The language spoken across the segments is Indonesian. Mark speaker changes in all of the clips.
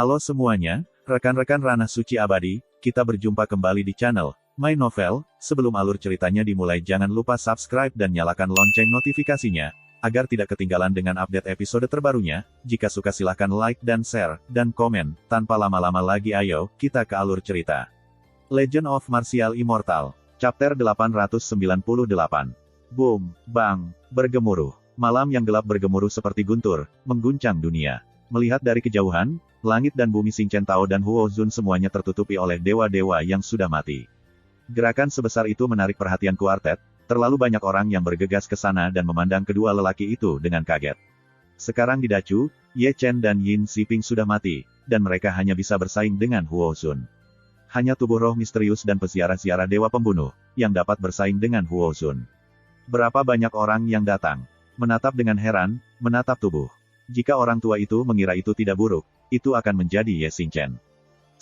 Speaker 1: Halo semuanya, rekan-rekan Ranah Suci Abadi, kita berjumpa kembali di channel My Novel. Sebelum alur ceritanya dimulai, jangan lupa subscribe dan nyalakan lonceng notifikasinya, agar tidak ketinggalan dengan update episode terbarunya. Jika suka silahkan like dan share, dan komen. Tanpa lama-lama lagi ayo, kita ke alur cerita. Legend of Martial Immortal, Chapter 898. Boom, bang, bergemuruh. Malam yang gelap bergemuruh seperti guntur, mengguncang dunia. Melihat dari kejauhan, langit dan bumi Xing Chen Tao dan Huo Zun semuanya tertutupi oleh dewa-dewa yang sudah mati. Gerakan sebesar itu menarik perhatian kuartet, terlalu banyak orang yang bergegas ke sana dan memandang kedua lelaki itu dengan kaget. Sekarang di Dacu, Ye Chen dan Yin Xiping sudah mati, dan mereka hanya bisa bersaing dengan Huo Zun. Hanya tubuh roh misterius dan peziarah-ziarah dewa pembunuh, yang dapat bersaing dengan Huo Zun. Berapa banyak orang yang datang? Menatap dengan heran, menatap tubuh. Jika orang tua itu mengira itu tidak buruk, itu akan menjadi Ye Xingchen.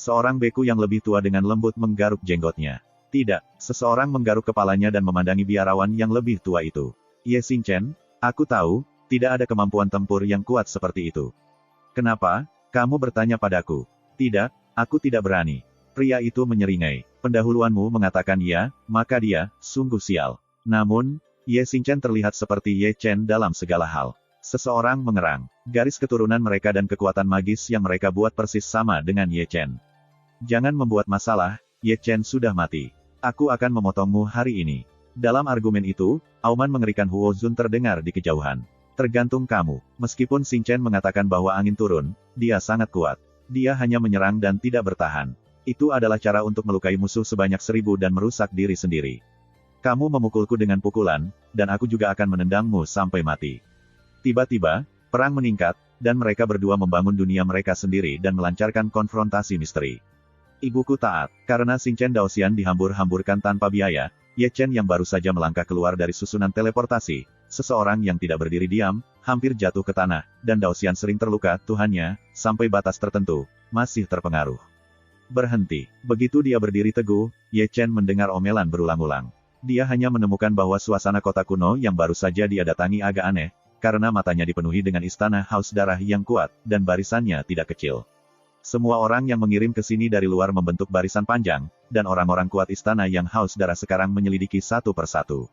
Speaker 1: Seorang beku yang lebih tua dengan lembut menggaruk jenggotnya. Tidak, seseorang menggaruk kepalanya dan memandangi biarawan yang lebih tua itu. Ye Xingchen, aku tahu, tidak ada kemampuan tempur yang kuat seperti itu. Kenapa, kamu bertanya padaku? Tidak, aku tidak berani. Pria itu menyeringai. Pendahuluanmu mengatakan ya, maka dia, sungguh sial. Namun, Ye Xingchen terlihat seperti Ye Chen dalam segala hal. Seseorang mengerang. Garis keturunan mereka dan kekuatan magis yang mereka buat persis sama dengan Ye Chen. Jangan membuat masalah, Ye Chen sudah mati. Aku akan memotongmu hari ini. Dalam argumen itu, auman mengerikan Huo Zun terdengar di kejauhan. Tergantung kamu. Meskipun Xing Chen mengatakan bahwa angin turun, dia sangat kuat. Dia hanya menyerang dan tidak bertahan. Itu adalah cara untuk melukai musuh sebanyak 1000 dan merusak diri sendiri. Kamu memukulku dengan pukulan, dan aku juga akan menendangmu sampai mati. Tiba-tiba, perang meningkat, dan mereka berdua membangun dunia mereka sendiri dan melancarkan konfrontasi misteri. Ibuku taat, karena Xing Chen Daoxian dihambur-hamburkan tanpa biaya, Ye Chen yang baru saja melangkah keluar dari susunan teleportasi, seseorang yang tidak berdiri diam, hampir jatuh ke tanah, dan Daoxian sering terluka, Tuhannya, sampai batas tertentu, masih terpengaruh. Berhenti. Begitu dia berdiri teguh, Ye Chen mendengar omelan berulang-ulang. Dia hanya menemukan bahwa suasana kota kuno yang baru saja dia datangi agak aneh, karena matanya dipenuhi dengan istana haus darah yang kuat, dan barisannya tidak kecil. Semua orang yang mengirim ke sini dari luar membentuk barisan panjang, dan orang-orang kuat istana yang haus darah sekarang menyelidiki satu persatu.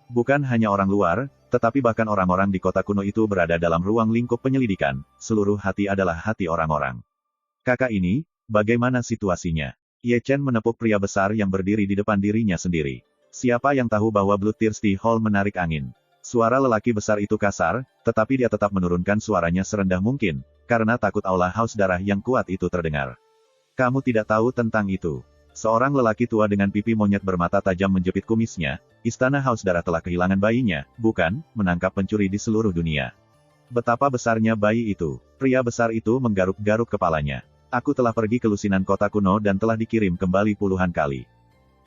Speaker 1: Bukan hanya orang luar, tetapi bahkan orang-orang di kota kuno itu berada dalam ruang lingkup penyelidikan, seluruh hati adalah hati orang-orang. Kakak ini, bagaimana situasinya? Ye Chen menepuk pria besar yang berdiri di depan dirinya sendiri. Siapa yang tahu bahwa Bloodthirsty Hall menarik angin? Suara lelaki besar itu kasar, tetapi dia tetap menurunkan suaranya serendah mungkin, karena takut aula haus darah yang kuat itu terdengar. Kamu tidak tahu tentang itu. Seorang lelaki tua dengan pipi monyet bermata tajam menjepit kumisnya. Istana haus darah telah kehilangan bayinya, bukan, menangkap pencuri di seluruh dunia. Betapa besarnya bayi itu. Pria besar itu menggaruk-garuk kepalanya. Aku telah pergi ke lusinan kota kuno dan telah dikirim kembali puluhan kali.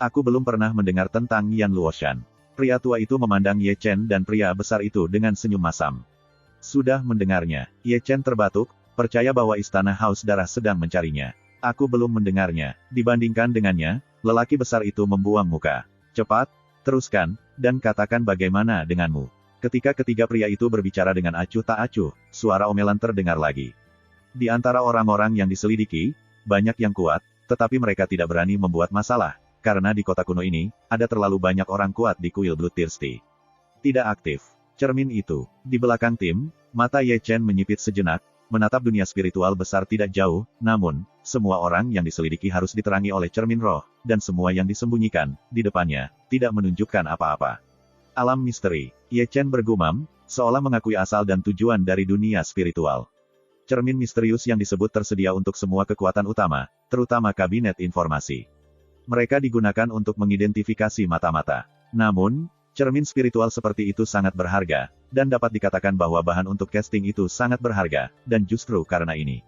Speaker 1: Aku belum pernah mendengar tentang Yan Luoshan. Pria tua itu memandang Ye Chen dan pria besar itu dengan senyum masam. Sudah mendengarnya. Ye Chen terbatuk, percaya bahwa istana haus darah sedang mencarinya. Aku belum mendengarnya. Dibandingkan dengannya, lelaki besar itu membuang muka. Cepat, teruskan, dan katakan bagaimana denganmu. Ketika ketiga pria itu berbicara dengan acuh tak acuh, suara omelan terdengar lagi. Di antara orang-orang yang diselidiki, banyak yang kuat, tetapi mereka tidak berani membuat masalah. Karena di kota kuno ini, ada terlalu banyak orang kuat di kuil Bloodthirsty. Tidak aktif. Cermin itu. Di belakang tim, mata Ye Chen menyipit sejenak, menatap dunia spiritual besar tidak jauh, namun, semua orang yang diselidiki harus diterangi oleh cermin roh, dan semua yang disembunyikan, di depannya, tidak menunjukkan apa-apa. Alam misteri. Ye Chen bergumam, seolah mengakui asal dan tujuan dari dunia spiritual. Cermin misterius yang disebut tersedia untuk semua kekuatan utama, terutama kabinet informasi. Mereka digunakan untuk mengidentifikasi mata-mata. Namun, cermin spiritual seperti itu sangat berharga, dan dapat dikatakan bahwa bahan untuk casting itu sangat berharga, dan justru karena ini.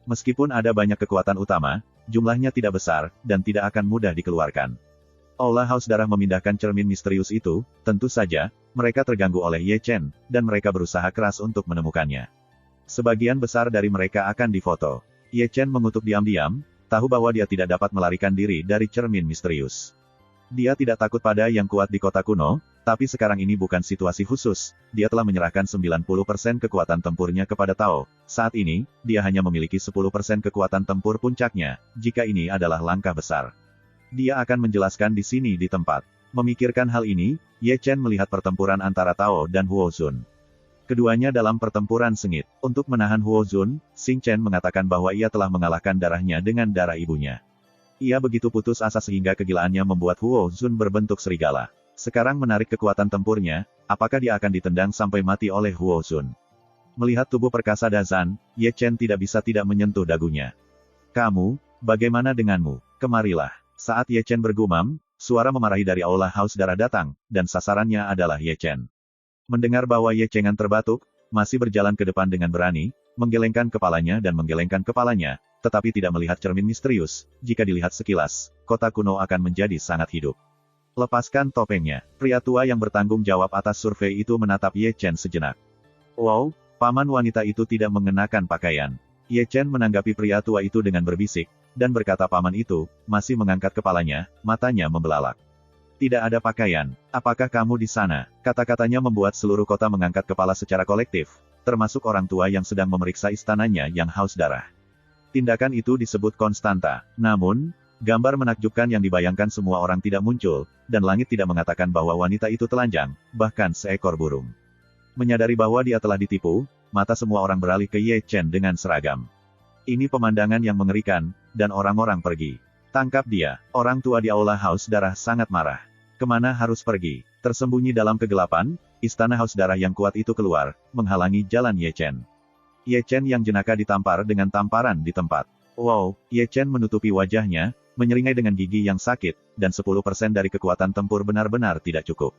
Speaker 1: Meskipun ada banyak kekuatan utama, jumlahnya tidak besar, dan tidak akan mudah dikeluarkan. Aula haus darah memindahkan cermin misterius itu, tentu saja, mereka terganggu oleh Ye Chen, dan mereka berusaha keras untuk menemukannya. Sebagian besar dari mereka akan difoto. Ye Chen mengutuk diam-diam, tahu bahwa dia tidak dapat melarikan diri dari cermin misterius. Dia tidak takut pada yang kuat di kota kuno, Tapi sekarang ini bukan situasi khusus, dia telah menyerahkan 90% kekuatan tempurnya kepada Tao. Saat ini, dia hanya memiliki 10% kekuatan tempur puncaknya, jika ini adalah langkah besar. Dia akan menjelaskan di sini di tempat. Memikirkan hal ini, Ye Chen melihat pertempuran antara Tao dan Huo Zun. Keduanya dalam pertempuran sengit. Untuk menahan Huo Zun, Xing Chen mengatakan bahwa ia telah mengalahkan darahnya dengan darah ibunya. Ia begitu putus asa sehingga kegilaannya membuat Huo Zun berbentuk serigala. Sekarang menarik kekuatan tempurnya, apakah dia akan ditendang sampai mati oleh Huo Zun? Melihat tubuh perkasa Dazan, Ye Chen tidak bisa tidak menyentuh dagunya. Kamu, bagaimana denganmu? Kemarilah. Saat Ye Chen bergumam, suara memarahi dari aula haus darah datang, dan sasarannya adalah Ye Chen. Mendengar bahwa Ye Chengan terbatuk, masih berjalan ke depan dengan berani, menggelengkan kepalanya dan menggelengkan kepalanya, tetapi tidak melihat cermin misterius. Jika dilihat sekilas, kota kuno akan menjadi sangat hidup. Lepaskan topengnya. Pria tua yang bertanggung jawab atas survei itu menatap Ye Chen sejenak. Wow, paman wanita itu tidak mengenakan pakaian. Ye Chen menanggapi pria tua itu dengan berbisik, dan berkata paman itu, masih mengangkat kepalanya, matanya membelalak. Tidak ada pakaian. Apakah kamu di sana? Kata-katanya membuat seluruh kota mengangkat kepala secara kolektif, termasuk orang tua yang sedang memeriksa istananya yang haus darah. Tindakan itu disebut konstanta. Namun, gambar menakjubkan yang dibayangkan semua orang tidak muncul, dan langit tidak mengatakan bahwa wanita itu telanjang, bahkan seekor burung. Menyadari bahwa dia telah ditipu, mata semua orang beralih ke Ye Chen dengan seragam. Ini pemandangan yang mengerikan, dan orang-orang pergi. Tangkap dia. Orang tua di aula haus darah sangat marah. Kemana harus pergi? Tersembunyi dalam kegelapan, istana haus darah yang kuat itu keluar, menghalangi jalan Ye Chen. Ye Chen yang jenaka ditampar dengan tamparan di tempat. Wow, Ye Chen menutupi wajahnya, menyeringai dengan gigi yang sakit, dan 10% dari kekuatan tempur benar-benar tidak cukup.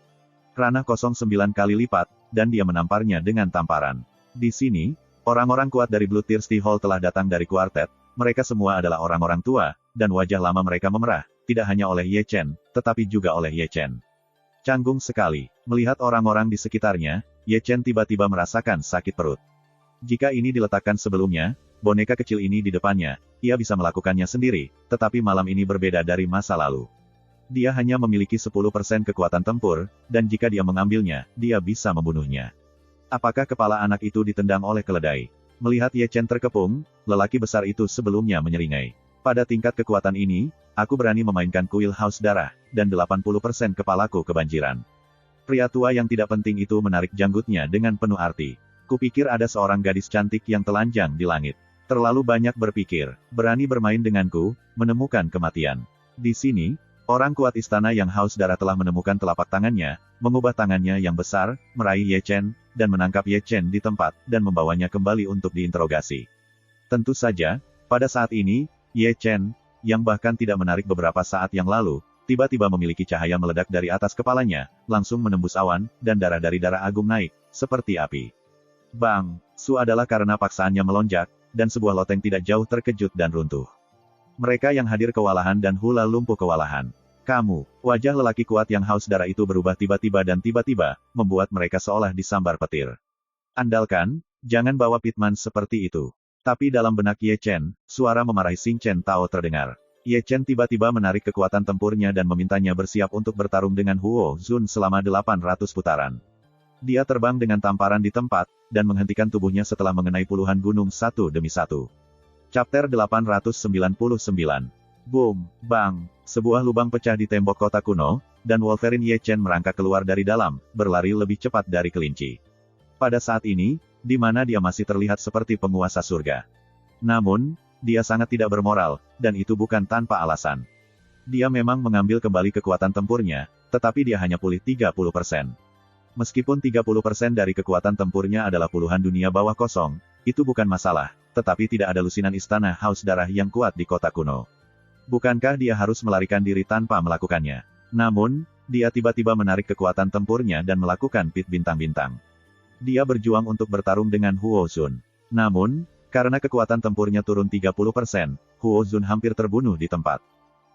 Speaker 1: Ranah kosong 9 kali lipat, dan dia menamparnya dengan tamparan. Di sini, orang-orang kuat dari Bloodthirsty Hall telah datang dari kuartet, mereka semua adalah orang-orang tua, dan wajah lama mereka memerah, tidak hanya oleh Ye Chen, tetapi juga oleh Ye Chen. Canggung sekali, melihat orang-orang di sekitarnya, Ye Chen tiba-tiba merasakan sakit perut. Jika ini diletakkan sebelumnya, boneka kecil ini di depannya, ia bisa melakukannya sendiri, tetapi malam ini berbeda dari masa lalu. Dia hanya memiliki 10% kekuatan tempur, dan jika dia mengambilnya, dia bisa membunuhnya. Apakah kepala anak itu ditendang oleh keledai? Melihat Ye Chen terkepung, lelaki besar itu sebelumnya menyeringai. Pada tingkat kekuatan ini, aku berani memainkan kuil haus darah, dan 80% kepalaku kebanjiran. Pria tua yang tidak penting itu menarik janggutnya dengan penuh arti. Kupikir ada seorang gadis cantik yang telanjang di langit. Terlalu banyak berpikir, berani bermain denganku, menemukan kematian. Di sini, orang kuat istana yang haus darah telah menemukan telapak tangannya, mengubah tangannya yang besar, meraih Ye Chen, dan menangkap Ye Chen di tempat, dan membawanya kembali untuk diinterogasi. Tentu saja, pada saat ini, Ye Chen, yang bahkan tidak menarik beberapa saat yang lalu, tiba-tiba memiliki cahaya meledak dari atas kepalanya, langsung menembus awan, dan darah dari darah agung naik, seperti api. Bang! Su adalah karena paksaannya melonjak, dan sebuah loteng tidak jauh terkejut dan runtuh. Mereka yang hadir kewalahan dan hula lumpuh kewalahan. Kamu, wajah lelaki kuat yang haus darah itu berubah tiba-tiba dan tiba-tiba, membuat mereka seolah disambar petir. Andalkan, jangan bawa Pitman seperti itu. Tapi dalam benak Ye Chen, suara memarahi Xing Chen Tao terdengar. Ye Chen tiba-tiba menarik kekuatan tempurnya dan memintanya bersiap untuk bertarung dengan Huo Zun selama 800 putaran. Dia terbang dengan tamparan di tempat, dan menghentikan tubuhnya setelah mengenai puluhan gunung satu demi satu. Chapter 899. Boom, bang, sebuah lubang pecah di tembok kota kuno, dan Wolverine Ye Chen merangkak keluar dari dalam, berlari lebih cepat dari kelinci. Pada saat ini, di mana dia masih terlihat seperti penguasa surga. Namun, dia sangat tidak bermoral, dan itu bukan tanpa alasan. Dia memang mengambil kembali kekuatan tempurnya, tetapi dia hanya pulih 30%. Meskipun 30% dari kekuatan tempurnya adalah puluhan dunia bawah kosong, itu bukan masalah, tetapi tidak ada lusinan istana haus darah yang kuat di kota kuno. Bukankah dia harus melarikan diri tanpa melakukannya? Namun, dia tiba-tiba menarik kekuatan tempurnya dan melakukan pit bintang-bintang. Dia berjuang untuk bertarung dengan Huo Zun. Namun, karena kekuatan tempurnya turun 30%, Huo Zun hampir terbunuh di tempat.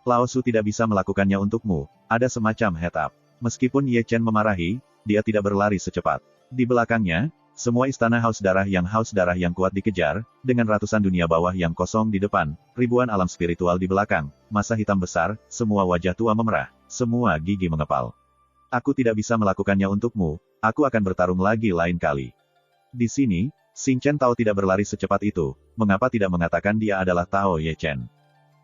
Speaker 1: Lao Su tidak bisa melakukannya untukmu, ada semacam head up. Meskipun Ye Chen memarahi, dia tidak berlari secepat. Di belakangnya, semua istana haus darah yang kuat dikejar, dengan ratusan dunia bawah yang kosong di depan, ribuan alam spiritual di belakang, masa hitam besar, semua wajah tua memerah, semua gigi mengepal. Aku tidak bisa melakukannya untukmu, aku akan bertarung lagi lain kali. Di sini, Xing Chen Tao tidak berlari secepat itu, mengapa tidak mengatakan dia adalah Tao Ye Chen.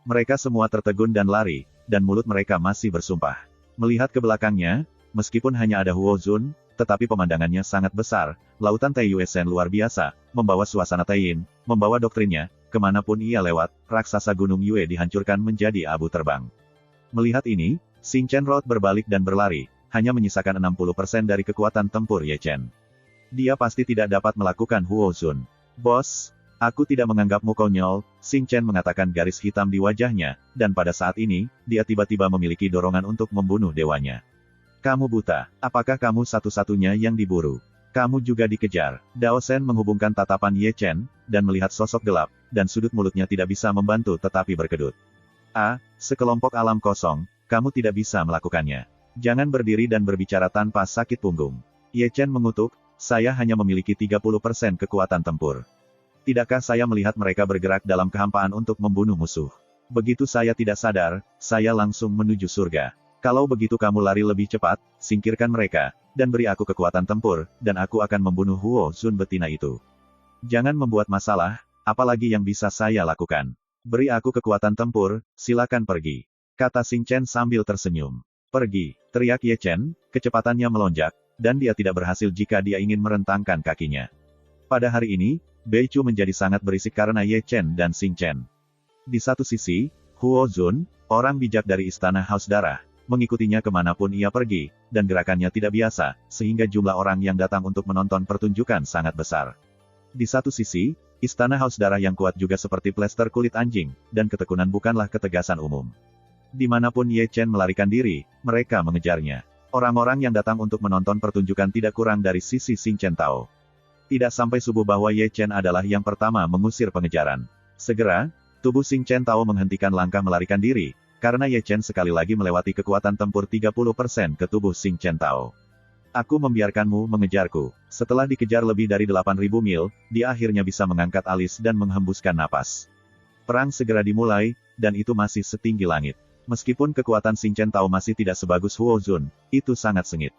Speaker 1: Mereka semua tertegun dan lari, dan mulut mereka masih bersumpah. Melihat ke belakangnya, meskipun hanya ada Huo Zun, tetapi pemandangannya sangat besar, lautan Tai Yue Shen luar biasa, membawa suasana Taiyin, membawa doktrinnya, kemanapun ia lewat, raksasa Gunung Yue dihancurkan menjadi abu terbang. Melihat ini, Xing Chen Road berbalik dan berlari, hanya menyisakan 60% dari kekuatan tempur Ye Chen. Dia pasti tidak dapat melakukan Huo Zun. Bos, aku tidak menganggapmu konyol, Xing Chen mengatakan garis hitam di wajahnya, dan pada saat ini, dia tiba-tiba memiliki dorongan untuk membunuh dewanya. Kamu buta, apakah kamu satu-satunya yang diburu? Kamu juga dikejar. Dao Shen menghubungkan tatapan Ye Chen, dan melihat sosok gelap, dan sudut mulutnya tidak bisa membantu tetapi berkedut. Sekelompok alam kosong, kamu tidak bisa melakukannya. Jangan berdiri dan berbicara tanpa sakit punggung. Ye Chen mengutuk, saya hanya memiliki 30% kekuatan tempur. Tidakkah saya melihat mereka bergerak dalam kehampaan untuk membunuh musuh? Begitu saya tidak sadar, saya langsung menuju surga. Kalau begitu kamu lari lebih cepat, singkirkan mereka, dan beri aku kekuatan tempur, dan aku akan membunuh Huo Zun betina itu. Jangan membuat masalah, apalagi yang bisa saya lakukan. Beri aku kekuatan tempur, silakan pergi. Kata Xing Chen sambil tersenyum. Pergi, teriak Ye Chen, kecepatannya melonjak, dan dia tidak berhasil jika dia ingin merentangkan kakinya. Pada hari ini, Bei Chu menjadi sangat berisik karena Ye Chen dan Xing Chen. Di satu sisi, Huo Zun, orang bijak dari Istana Haus Darah, mengikutinya kemanapun ia pergi, dan gerakannya tidak biasa, sehingga jumlah orang yang datang untuk menonton pertunjukan sangat besar. Di satu sisi, Istana Haus Darah yang kuat juga seperti plester kulit anjing, dan ketekunan bukanlah ketegasan umum. Dimanapun Ye Chen melarikan diri, mereka mengejarnya. Orang-orang yang datang untuk menonton pertunjukan tidak kurang dari sisi Xing Chen Tao. Tidak sampai subuh bahwa Ye Chen adalah yang pertama mengusir pengejaran. Segera, tubuh Xing Chen Tao menghentikan langkah melarikan diri, karena Ye Chen sekali lagi melewati kekuatan tempur 30% ke tubuh Xing Chen Tao. Aku membiarkanmu mengejarku. Setelah dikejar lebih dari 8.000 mil, dia akhirnya bisa mengangkat alis dan menghembuskan napas. Perang segera dimulai, dan itu masih setinggi langit. Meskipun kekuatan Xing Chen Tao masih tidak sebagus Huo Zun, itu sangat sengit.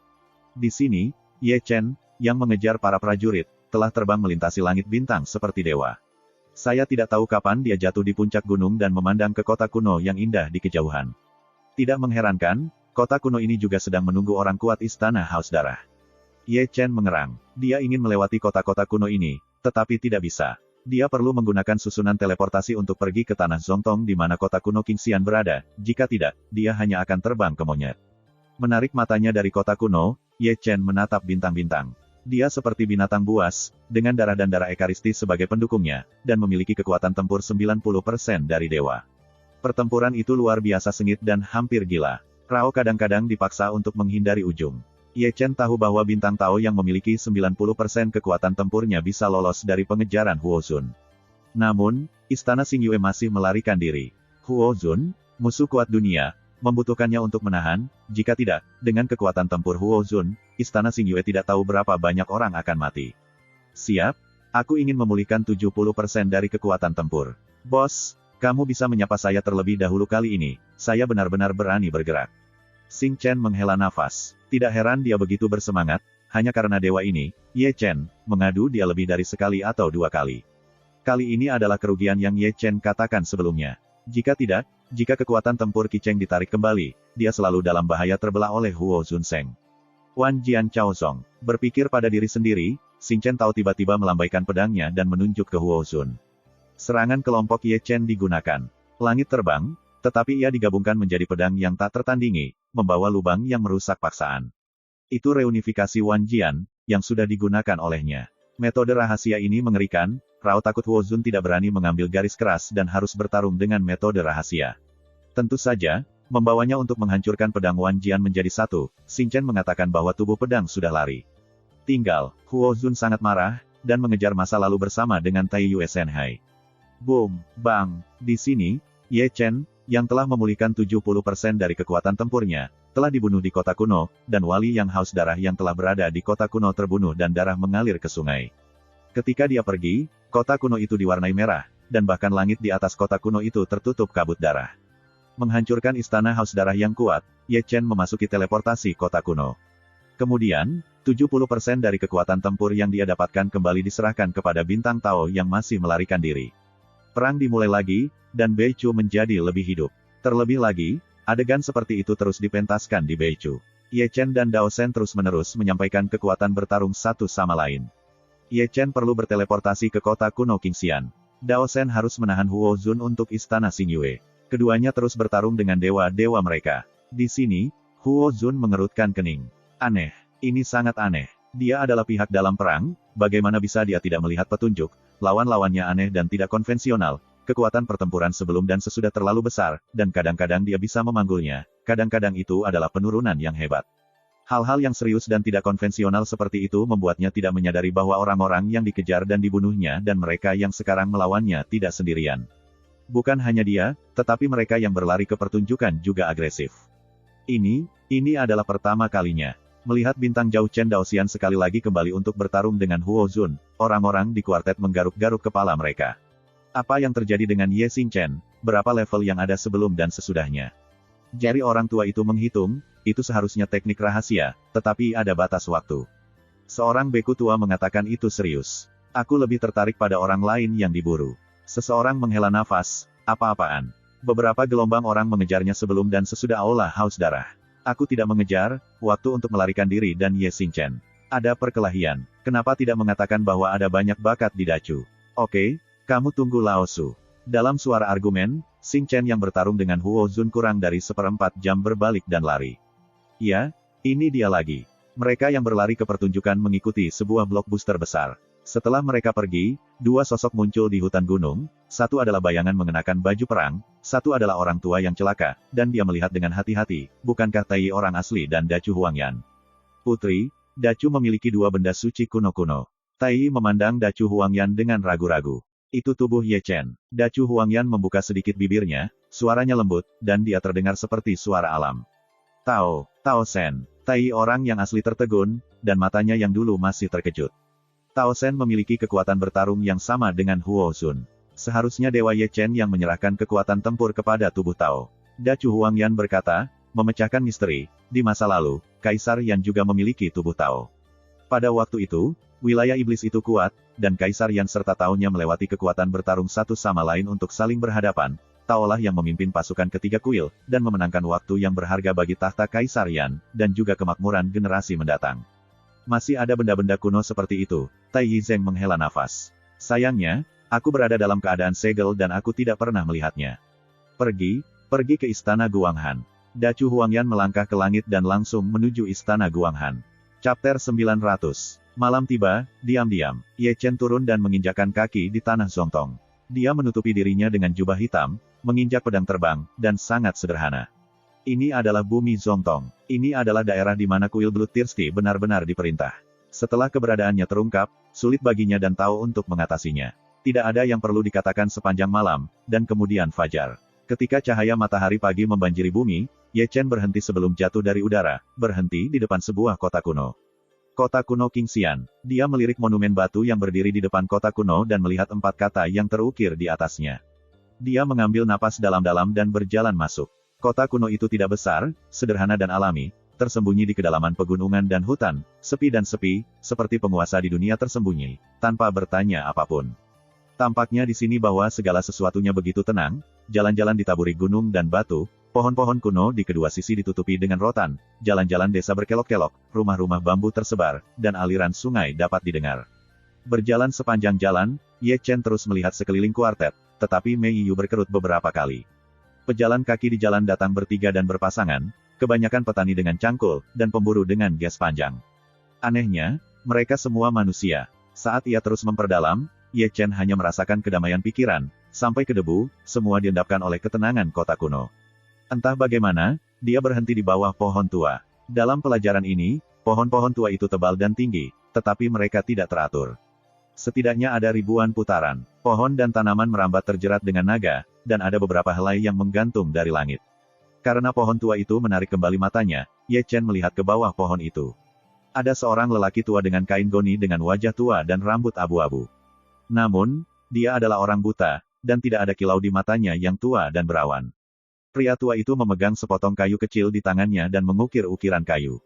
Speaker 1: Di sini, Ye Chen, yang mengejar para prajurit, telah terbang melintasi langit bintang seperti dewa. Saya tidak tahu kapan dia jatuh di puncak gunung dan memandang ke kota kuno yang indah di kejauhan. Tidak mengherankan, kota kuno ini juga sedang menunggu orang kuat Istana Haus Darah. Ye Chen mengerang. Dia ingin melewati kota-kota kuno ini, tetapi tidak bisa. Dia perlu menggunakan susunan teleportasi untuk pergi ke tanah Zongtong di mana kota kuno Qingxian berada, jika tidak, dia hanya akan terbang ke monyet. Menarik matanya dari kota kuno, Ye Chen menatap bintang-bintang. Dia seperti binatang buas, dengan darah dan darah ekaristi sebagai pendukungnya, dan memiliki kekuatan tempur 90% dari dewa. Pertempuran itu luar biasa sengit dan hampir gila. Rao kadang-kadang dipaksa untuk menghindari ujung. Ye Chen tahu bahwa bintang Tao yang memiliki 90% kekuatan tempurnya bisa lolos dari pengejaran Huo Zun. Namun, Istana Xing Yue masih melarikan diri. Huo Zun, musuh kuat dunia, membutuhkannya untuk menahan, jika tidak, dengan kekuatan tempur Huo Zun, Istana Xing Yue tidak tahu berapa banyak orang akan mati. Siap? Aku ingin memulihkan 70% dari kekuatan tempur. Bos, kamu bisa menyapa saya terlebih dahulu kali ini, saya benar-benar berani bergerak. Xing Chen menghela nafas. Tidak heran dia begitu bersemangat, hanya karena dewa ini, Ye Chen, mengadu dia lebih dari sekali atau dua kali. Kali ini adalah kerugian yang Ye Chen katakan sebelumnya. Jika tidak, jika kekuatan tempur Qi Cheng ditarik kembali, dia selalu dalam bahaya terbelah oleh Huo Zun Seng. Wan Jian Chaozong, berpikir pada diri sendiri, Xing Chen tahu tiba-tiba melambaikan pedangnya dan menunjuk ke Huo Zun. Serangan kelompok Ye Chen digunakan. Langit terbang, tetapi ia digabungkan menjadi pedang yang tak tertandingi, membawa lubang yang merusak paksaan. Itu reunifikasi Wan Jian, yang sudah digunakan olehnya. Metode rahasia ini mengerikan, Rao takut Huo Zun tidak berani mengambil garis keras dan harus bertarung dengan metode rahasia. Tentu saja, membawanya untuk menghancurkan pedang Wan Jian menjadi satu, Xing Chen mengatakan bahwa tubuh pedang sudah lari. Tinggal, Huo Zun sangat marah, dan mengejar masa lalu bersama dengan Tai Yue Shenhai. Boom, bang, di sini, Ye Chen, yang telah memulihkan 70% dari kekuatan tempurnya, telah dibunuh di kota kuno, dan wali yang haus darah yang telah berada di kota kuno terbunuh dan darah mengalir ke sungai. Ketika dia pergi, kota kuno itu diwarnai merah, dan bahkan langit di atas kota kuno itu tertutup kabut darah. Menghancurkan istana Haus Darah yang kuat, Ye Chen memasuki teleportasi kota kuno. Kemudian, 70% dari kekuatan tempur yang dia dapatkan kembali diserahkan kepada bintang Tao yang masih melarikan diri. Perang dimulai lagi, dan Beichu menjadi lebih hidup. Terlebih lagi, adegan seperti itu terus dipentaskan di Beichu. Ye Chen dan Dao Shen terus-menerus menyampaikan kekuatan bertarung satu sama lain. Ye Chen perlu berteleportasi ke kota kuno Qingxian. Dao Shen harus menahan Huo Zun untuk istana Xingyue. Keduanya terus bertarung dengan dewa-dewa mereka. Di sini, Huo Zun mengerutkan kening. Aneh. Ini sangat aneh. Dia adalah pihak dalam perang, bagaimana bisa dia tidak melihat petunjuk, lawan-lawannya aneh dan tidak konvensional, kekuatan pertempuran sebelum dan sesudah terlalu besar, dan kadang-kadang dia bisa memanggulnya, kadang-kadang itu adalah penurunan yang hebat. Hal-hal yang serius dan tidak konvensional seperti itu membuatnya tidak menyadari bahwa orang-orang yang dikejar dan dibunuhnya dan mereka yang sekarang melawannya tidak sendirian. Bukan hanya dia, tetapi mereka yang berlari ke pertunjukan juga agresif. Ini adalah pertama kalinya. Melihat bintang Zhao Chen Daoxian sekali lagi kembali untuk bertarung dengan Huo Zun, orang-orang di kuartet menggaruk-garuk kepala mereka. Apa yang terjadi dengan Ye Xingchen? Berapa level yang ada sebelum dan sesudahnya? Jari orang tua itu menghitung, itu seharusnya teknik rahasia, tetapi ada batas waktu. Seorang beku tua mengatakan itu serius. Aku lebih tertarik pada orang lain yang diburu. Seseorang menghela nafas, apa-apaan. Beberapa gelombang orang mengejarnya sebelum dan sesudah Aula Haus Darah. Aku tidak mengejar, waktu untuk melarikan diri dan Ye Xingchen. Ada perkelahian. Kenapa tidak mengatakan bahwa ada banyak bakat di Dacu? Oke, kamu tunggu Lao Su. Dalam suara argumen, Xingchen yang bertarung dengan Huo Zun kurang dari 1/4 jam berbalik dan lari. Ya, ini dia lagi. Mereka yang berlari ke pertunjukan mengikuti sebuah blockbuster besar. Setelah mereka pergi, dua sosok muncul di hutan gunung, satu adalah bayangan mengenakan baju perang, satu adalah orang tua yang celaka, dan dia melihat dengan hati-hati, bukankah Tai orang asli dan Dacu Huangyan? Putri, Dacu memiliki dua benda suci kuno-kuno. Tai memandang Dacu Huangyan dengan ragu-ragu. Itu tubuh Ye Chen. Dacu Huangyan membuka sedikit bibirnya, suaranya lembut, dan dia terdengar seperti suara alam. Tao Shen. Tai orang yang asli tertegun, dan matanya yang dulu masih terkejut. Tao Shen memiliki kekuatan bertarung yang sama dengan Huo Zun. Seharusnya Dewa Ye Chen yang menyerahkan kekuatan tempur kepada tubuh Tao. Dacu Huangyan berkata, memecahkan misteri, di masa lalu, Kaisar Yan juga memiliki tubuh Tao. Pada waktu itu, wilayah iblis itu kuat, dan Kaisar Yan serta Tao-nya melewati kekuatan bertarung satu sama lain untuk saling berhadapan. Tao-lah yang memimpin pasukan ketiga kuil, dan memenangkan waktu yang berharga bagi tahta Kaisar Yan, dan juga kemakmuran generasi mendatang. Masih ada benda-benda kuno seperti itu. Tai Yizeng menghela nafas. Sayangnya, aku berada dalam keadaan segel dan aku tidak pernah melihatnya. Pergi ke istana Guanghan. Dacu Huangyan melangkah ke langit dan langsung menuju istana Guanghan. Chapter 900. Malam tiba, diam-diam, Ye Chen turun dan menginjakkan kaki di tanah Zongtong. Dia menutupi dirinya dengan jubah hitam, menginjak pedang terbang, dan sangat sederhana. Ini adalah bumi Zongtong. Ini adalah daerah di mana kuil Bloodthirsty benar-benar diperintah. Setelah keberadaannya terungkap, sulit baginya dan Tao untuk mengatasinya. Tidak ada yang perlu dikatakan sepanjang malam, dan kemudian fajar. Ketika cahaya matahari pagi membanjiri bumi, Ye Chen berhenti sebelum jatuh dari udara, berhenti di depan sebuah kota kuno. Kota kuno Qingxian. Dia melirik monumen batu yang berdiri di depan kota kuno dan melihat 4 kata yang terukir di atasnya. Dia mengambil napas dalam-dalam dan berjalan masuk. Kota kuno itu tidak besar, sederhana dan alami, tersembunyi di kedalaman pegunungan dan hutan, sepi dan sepi, seperti penguasa di dunia tersembunyi, tanpa bertanya apapun. Tampaknya di sini bahwa segala sesuatunya begitu tenang, jalan-jalan ditaburi gunung dan batu, pohon-pohon kuno di kedua sisi ditutupi dengan rotan, jalan-jalan desa berkelok-kelok, rumah-rumah bambu tersebar, dan aliran sungai dapat didengar. Berjalan sepanjang jalan, Ye Chen terus melihat sekeliling kuartet, tetapi Mei Yu berkerut beberapa kali. Pejalan kaki di jalan datang bertiga dan berpasangan, kebanyakan petani dengan cangkul, dan pemburu dengan gas panjang. Anehnya, mereka semua manusia. Saat ia terus memperdalam, Ye Chen hanya merasakan kedamaian pikiran, sampai ke debu, semua diendapkan oleh ketenangan kota kuno. Entah bagaimana, dia berhenti di bawah pohon tua. Dalam pelajaran ini, pohon-pohon tua itu tebal dan tinggi, tetapi mereka tidak teratur. Setidaknya ada ribuan putaran. Pohon dan tanaman merambat terjerat dengan naga, dan ada beberapa helai yang menggantung dari langit. Karena pohon tua itu menarik kembali matanya, Ye Chen melihat ke bawah pohon itu. Ada seorang lelaki tua dengan kain goni dengan wajah tua dan rambut abu-abu. Namun, dia adalah orang buta, dan tidak ada kilau di matanya yang tua dan berawan. Pria tua itu memegang sepotong kayu kecil di tangannya dan mengukir ukiran kayu.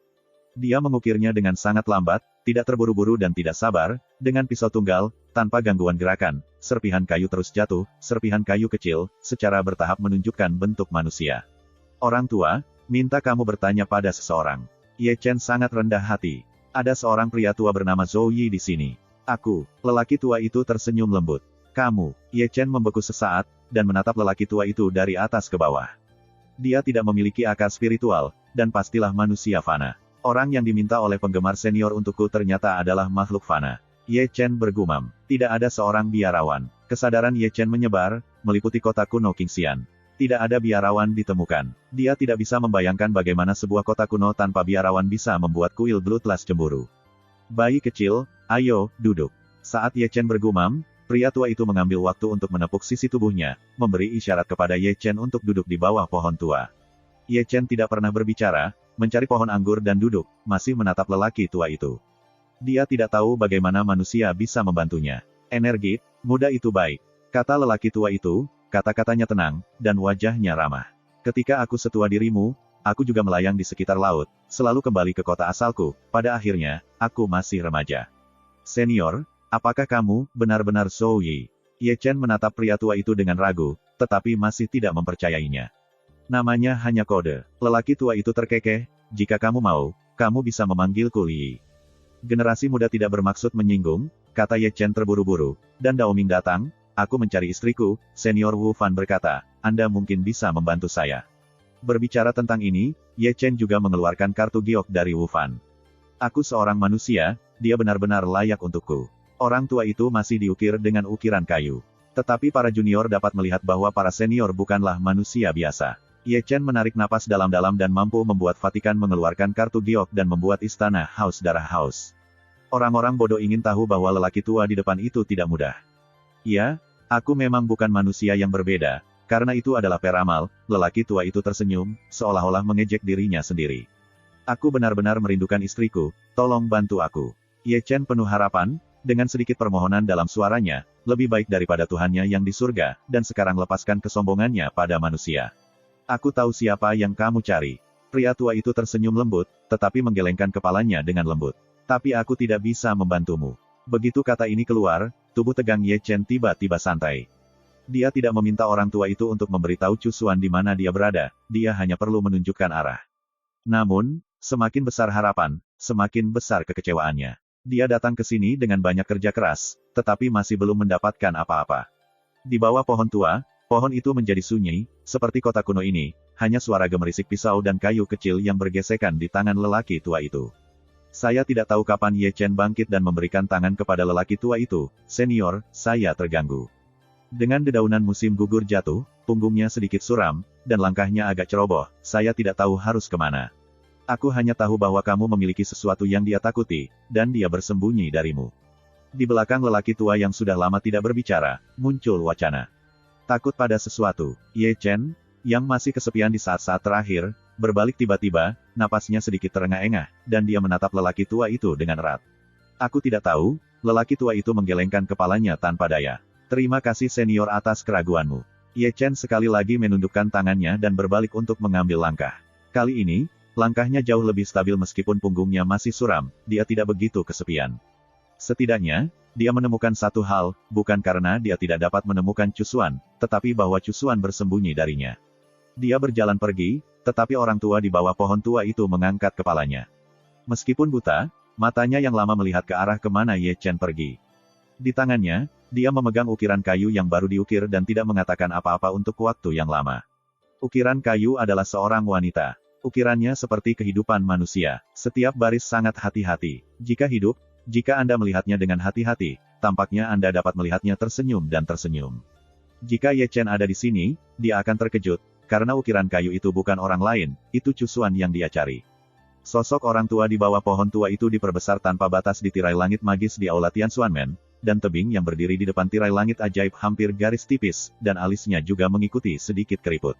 Speaker 1: Dia mengukirnya dengan sangat lambat, tidak terburu-buru dan tidak sabar, dengan pisau tunggal, tanpa gangguan gerakan. Serpihan kayu terus jatuh, serpihan kayu kecil, secara bertahap menunjukkan bentuk manusia. Orang tua, minta kamu bertanya pada seseorang. Ye Chen sangat rendah hati. Ada seorang pria tua bernama Zhou Yi di sini. Aku, lelaki tua itu tersenyum lembut. Kamu, Ye Chen membeku sesaat, dan menatap lelaki tua itu dari atas ke bawah. Dia tidak memiliki akar spiritual, dan pastilah manusia fana. Orang yang diminta oleh penggemar senior untukku ternyata adalah makhluk fana. Ye Chen bergumam. Tidak ada seorang biarawan. Kesadaran Ye Chen menyebar, meliputi kota kuno Qingxian. Tidak ada biarawan ditemukan. Dia tidak bisa membayangkan bagaimana sebuah kota kuno tanpa biarawan bisa membuat kuil Bloodlust cemburu. Bayi kecil, ayo, duduk. Saat Ye Chen bergumam, pria tua itu mengambil waktu untuk menepuk sisi tubuhnya, memberi isyarat kepada Ye Chen untuk duduk di bawah pohon tua. Ye Chen tidak pernah berbicara, mencari pohon anggur dan duduk, masih menatap lelaki tua itu. Dia tidak tahu bagaimana manusia bisa membantunya. Energi, muda itu baik. Kata lelaki tua itu, kata-katanya tenang, dan wajahnya ramah. Ketika aku setua dirimu, aku juga melayang di sekitar laut, selalu kembali ke kota asalku, pada akhirnya, aku masih remaja. Senior, apakah kamu benar-benar Zhou Yi? Ye Chen menatap pria tua itu dengan ragu, tetapi masih tidak mempercayainya. Namanya hanya kode. Lelaki tua itu terkekeh, jika kamu mau, kamu bisa memanggilku Li. Generasi muda tidak bermaksud menyinggung, kata Ye Chen terburu-buru, dan Dao Ming datang, aku mencari istriku, senior Wu Fan berkata, Anda mungkin bisa membantu saya. Berbicara tentang ini, Ye Chen juga mengeluarkan kartu giok dari Wu Fan. Aku seorang manusia, dia benar-benar layak untukku. Orang tua itu masih diukir dengan ukiran kayu. Tetapi para junior dapat melihat bahwa para senior bukanlah manusia biasa. Ye Chen menarik napas dalam-dalam dan mampu membuat Vatikan mengeluarkan kartu giok dan membuat istana haus darah haus. Orang-orang bodoh ingin tahu bahwa lelaki tua di depan itu tidak mudah. Ya, aku memang bukan manusia yang berbeda, karena itu adalah peramal. Lelaki tua itu tersenyum, seolah-olah mengejek dirinya sendiri. Aku benar-benar merindukan istriku, tolong bantu aku. Ye Chen penuh harapan, dengan sedikit permohonan dalam suaranya, lebih baik daripada Tuhannya yang di surga, dan sekarang lepaskan kesombongannya pada manusia. Aku tahu siapa yang kamu cari. Pria tua itu tersenyum lembut, tetapi menggelengkan kepalanya dengan lembut. Tapi aku tidak bisa membantumu. Begitu kata ini keluar, tubuh tegang Ye Chen tiba-tiba santai. Dia tidak meminta orang tua itu untuk memberitahu Cusuan di mana dia berada, dia hanya perlu menunjukkan arah. Namun, semakin besar harapan, semakin besar kekecewaannya. Dia datang ke sini dengan banyak kerja keras, tetapi masih belum mendapatkan apa-apa. Di bawah pohon tua, pohon itu menjadi sunyi, seperti kota kuno ini, hanya suara gemerisik pisau dan kayu kecil yang bergesekan di tangan lelaki tua itu. Saya tidak tahu kapan Ye Chen bangkit dan memberikan tangan kepada lelaki tua itu, senior, saya terganggu. Dengan dedaunan musim gugur jatuh, punggungnya sedikit suram, dan langkahnya agak ceroboh, saya tidak tahu harus kemana. Aku hanya tahu bahwa kamu memiliki sesuatu yang dia takuti, dan dia bersembunyi darimu. Di belakang lelaki tua yang sudah lama tidak berbicara, muncul wacana. Takut pada sesuatu, Ye Chen, yang masih kesepian di saat-saat terakhir, berbalik tiba-tiba, napasnya sedikit terengah-engah, dan dia menatap lelaki tua itu dengan erat. Aku tidak tahu, lelaki tua itu menggelengkan kepalanya tanpa daya. Terima kasih senior atas keraguanmu. Ye Chen sekali lagi menundukkan tangannya dan berbalik untuk mengambil langkah. Kali ini, langkahnya jauh lebih stabil meskipun punggungnya masih suram, dia tidak begitu kesepian. Setidaknya, dia menemukan satu hal, bukan karena dia tidak dapat menemukan Cusuan, tetapi bahwa Cusuan bersembunyi darinya. Dia berjalan pergi, tetapi orang tua di bawah pohon tua itu mengangkat kepalanya. Meskipun buta, matanya yang lama melihat ke arah kemana Ye Chen pergi. Di tangannya, dia memegang ukiran kayu yang baru diukir dan tidak mengatakan apa-apa untuk waktu yang lama. Ukiran kayu adalah seorang wanita. Ukirannya seperti kehidupan manusia. Setiap baris sangat hati-hati. Jika hidup, jika Anda melihatnya dengan hati-hati, tampaknya Anda dapat melihatnya tersenyum dan tersenyum. Jika Ye Chen ada di sini, dia akan terkejut, karena ukiran kayu itu bukan orang lain, itu Cusuan yang dia cari. Sosok orang tua di bawah pohon tua itu diperbesar tanpa batas di tirai langit magis di Aula Tianxuanmen, dan tebing yang berdiri di depan tirai langit ajaib hampir garis tipis, dan alisnya juga mengikuti sedikit keriput.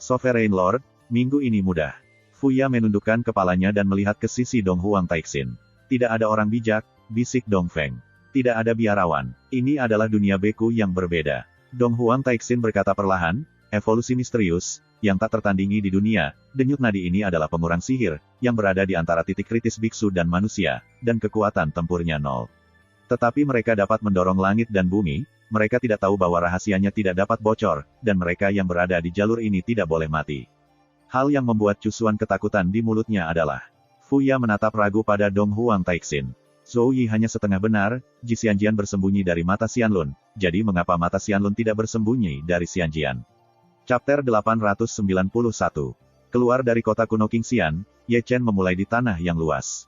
Speaker 1: Sovereign Lord, minggu ini mudah. Fuya menundukkan kepalanya dan melihat ke sisi Dong Huang Taixin. Tidak ada orang bijak, bisik Dong Feng. Tidak ada biarawan. Ini adalah dunia beku yang berbeda. Dong Huang Taixin berkata perlahan, evolusi misterius, yang tak tertandingi di dunia. Denyut nadi ini adalah pengurang sihir, yang berada di antara titik kritis biksu dan manusia, dan kekuatan tempurnya nol. Tetapi mereka dapat mendorong langit dan bumi, mereka tidak tahu bahwa rahasianya tidak dapat bocor, dan mereka yang berada di jalur ini tidak boleh mati. Hal yang membuat Cusuan ketakutan di mulutnya adalah, Fuya menatap ragu pada Dong Huang Taixin. Zhou Yi hanya setengah benar, Ji Xianjian bersembunyi dari mata Xianlun, jadi mengapa mata Xianlun tidak bersembunyi dari Xianjian? Chapter 891. Keluar dari kota kuno Qingxian, Ye Chen memulai di tanah yang luas.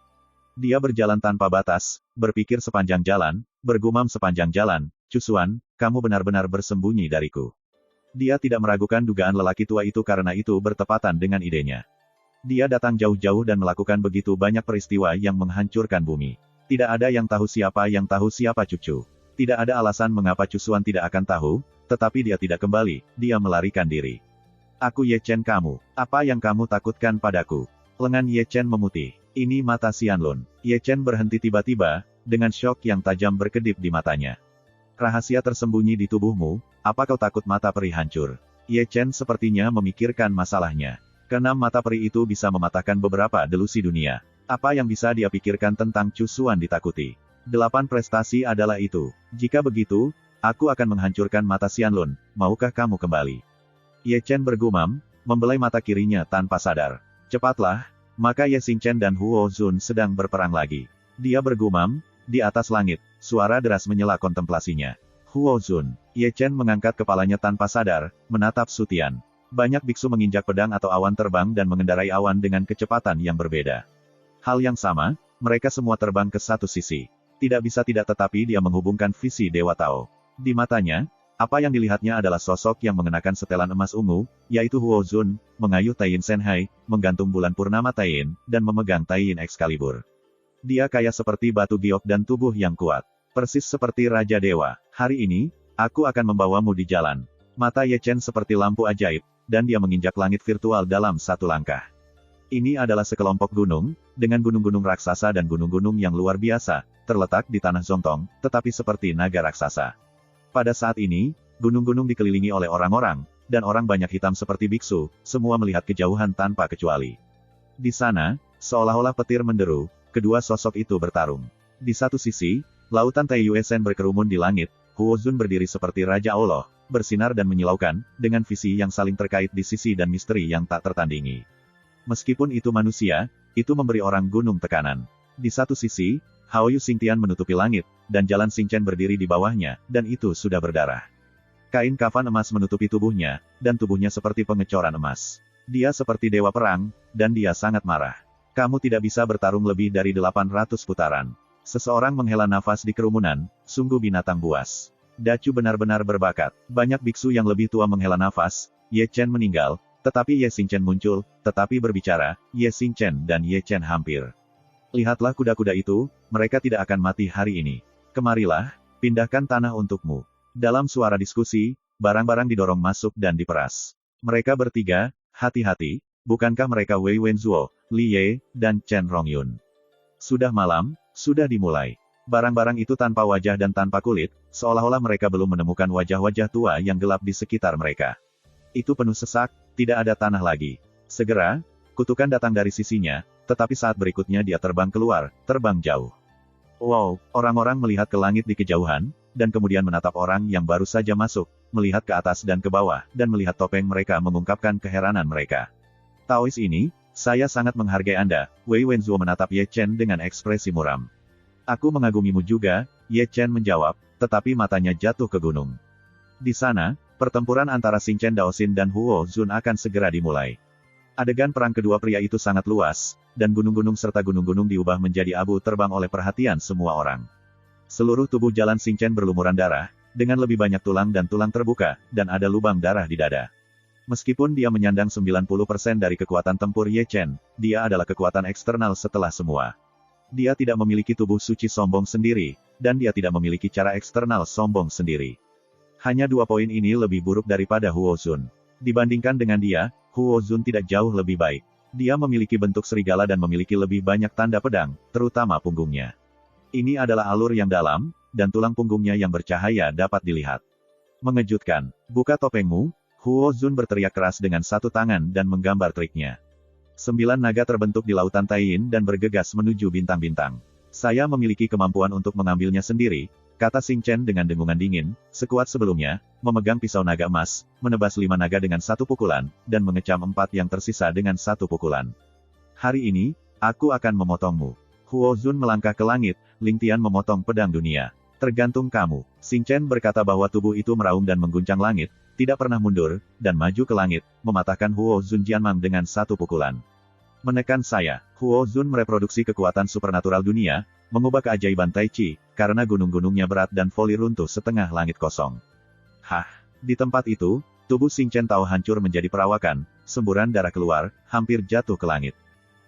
Speaker 1: Dia berjalan tanpa batas, berpikir sepanjang jalan, bergumam sepanjang jalan, Cusuan, kamu benar-benar bersembunyi dariku. Dia tidak meragukan dugaan lelaki tua itu karena itu bertepatan dengan idenya. Dia datang jauh-jauh dan melakukan begitu banyak peristiwa yang menghancurkan bumi. Tidak ada yang tahu siapa cucu. Tidak ada alasan mengapa Cusuan tidak akan tahu, tetapi dia tidak kembali, dia melarikan diri. Aku Ye Chen kamu, apa yang kamu takutkan padaku? Lengan Ye Chen memutih. Ini mata Xianlun. Ye Chen berhenti tiba-tiba, dengan syok yang tajam berkedip di matanya. Rahasia tersembunyi di tubuhmu, apa kau takut mata peri hancur? Ye Chen sepertinya memikirkan masalahnya. Keenam mata peri itu bisa mematahkan beberapa delusi dunia. Apa yang bisa dia pikirkan tentang Cusuan ditakuti? 8 prestasi adalah itu. Jika begitu, aku akan menghancurkan mata Xianlun, maukah kamu kembali? Ye Chen bergumam, membelai mata kirinya tanpa sadar. Cepatlah, maka Ye Xingchen dan Huo Zun sedang berperang lagi. Dia bergumam, di atas langit, suara deras menyela kontemplasinya. Huo Zun, Ye Chen mengangkat kepalanya tanpa sadar, menatap Sutian. Banyak biksu menginjak pedang atau awan terbang dan mengendarai awan dengan kecepatan yang berbeda. Hal yang sama, mereka semua terbang ke satu sisi. Tidak bisa tidak tetapi dia menghubungkan visi Dewa Tao. Di matanya, apa yang dilihatnya adalah sosok yang mengenakan setelan emas ungu, yaitu Huo Zun, mengayuh Taiyin Shenhai, menggantung bulan purnama Taiyin, dan memegang Taiyin Excalibur. Dia kaya seperti batu giok dan tubuh yang kuat. Persis seperti Raja Dewa. Hari ini, aku akan membawamu di jalan. Mata Ye Chen seperti lampu ajaib, dan dia menginjak langit virtual dalam satu langkah. Ini adalah sekelompok gunung, dengan gunung-gunung raksasa dan gunung-gunung yang luar biasa, terletak di tanah Zongtong, tetapi seperti naga raksasa. Pada saat ini, gunung-gunung dikelilingi oleh orang-orang, dan orang banyak hitam seperti biksu, semua melihat kejauhan tanpa kecuali. Di sana, seolah-olah petir menderu, kedua sosok itu bertarung. Di satu sisi, lautan Taiyue Shen berkerumun di langit, Huo Zun berdiri seperti Raja Allah, bersinar dan menyilaukan, dengan visi yang saling terkait di sisi dan misteri yang tak tertandingi. Meskipun itu manusia, itu memberi orang gunung tekanan. Di satu sisi, Haoyu Xingtian menutupi langit, dan jalan Xingchen berdiri di bawahnya, dan itu sudah berdarah. Kain kafan emas menutupi tubuhnya, dan tubuhnya seperti pengecoran emas. Dia seperti dewa perang, dan dia sangat marah. Kamu tidak bisa bertarung lebih dari 800 putaran. Seseorang menghela nafas di kerumunan, sungguh binatang buas. Dacu benar-benar berbakat. Banyak biksu yang lebih tua menghela nafas, Ye Chen meninggal, tetapi Ye Xingchen muncul, tetapi berbicara, Ye Xingchen dan Ye Chen hampir. Lihatlah kuda-kuda itu, mereka tidak akan mati hari ini. Kemarilah, pindahkan tanah untukmu. Dalam suara diskusi, barang-barang didorong masuk dan diperas. Mereka bertiga, hati-hati, bukankah mereka Wei Wenzuo, Li Ye, dan Chen Rongyun? Sudah malam, sudah dimulai. Barang-barang itu tanpa wajah dan tanpa kulit, seolah-olah mereka belum menemukan wajah-wajah tua yang gelap di sekitar mereka. Itu penuh sesak, tidak ada tanah lagi. Segera, kutukan datang dari sisinya, tetapi saat berikutnya dia terbang keluar, terbang jauh. Wow, orang-orang melihat ke langit di kejauhan, dan kemudian menatap orang yang baru saja masuk, melihat ke atas dan ke bawah, dan melihat topeng mereka mengungkapkan keheranan mereka. Taois ini, saya sangat menghargai Anda, Wei Wenzuo menatap Ye Chen dengan ekspresi muram. Aku mengagumimu juga, Ye Chen menjawab, tetapi matanya jatuh ke gunung. Di sana, pertempuran antara Xingchen Daoxin dan Huo Zun akan segera dimulai. Adegan perang kedua pria itu sangat luas, dan gunung-gunung serta gunung-gunung diubah menjadi abu terbang oleh perhatian semua orang. Seluruh tubuh jalan Xingchen berlumuran darah, dengan lebih banyak tulang dan tulang terbuka, dan ada lubang darah di dada. Meskipun dia menyandang 90% dari kekuatan tempur Ye Chen, dia adalah kekuatan eksternal setelah semua. Dia tidak memiliki tubuh suci sombong sendiri, dan dia tidak memiliki cara eksternal sombong sendiri. Hanya 2 poin ini lebih buruk daripada Huo Zun. Dibandingkan dengan dia, Huo Zun tidak jauh lebih baik. Dia memiliki bentuk serigala dan memiliki lebih banyak tanda pedang, terutama punggungnya. Ini adalah alur yang dalam, dan tulang punggungnya yang bercahaya dapat dilihat. Mengejutkan. Buka topengmu, Huo Zun berteriak keras dengan satu tangan dan menggambar triknya. 9 naga terbentuk di lautan Taiyin dan bergegas menuju bintang-bintang. Saya memiliki kemampuan untuk mengambilnya sendiri, kata Xing Chen dengan dengungan dingin, sekuat sebelumnya, memegang pisau naga emas, menebas 5 naga dengan satu pukulan, dan mengecam 4 yang tersisa dengan satu pukulan. Hari ini, aku akan memotongmu. Huo Zun melangkah ke langit, Ling Tian memotong pedang dunia. Tergantung kamu. Xing Chen berkata bahwa tubuh itu meraung dan mengguncang langit, tidak pernah mundur, dan maju ke langit, mematahkan Huo Zun Jianmang dengan satu pukulan. Menekan saya, Huo Zun mereproduksi kekuatan supernatural dunia, mengubah keajaiban Tai Chi, karena gunung-gunungnya berat dan voli runtuh setengah langit kosong. Hah! Di tempat itu, tubuh Xing Chen Tao hancur menjadi perawakan, semburan darah keluar, hampir jatuh ke langit.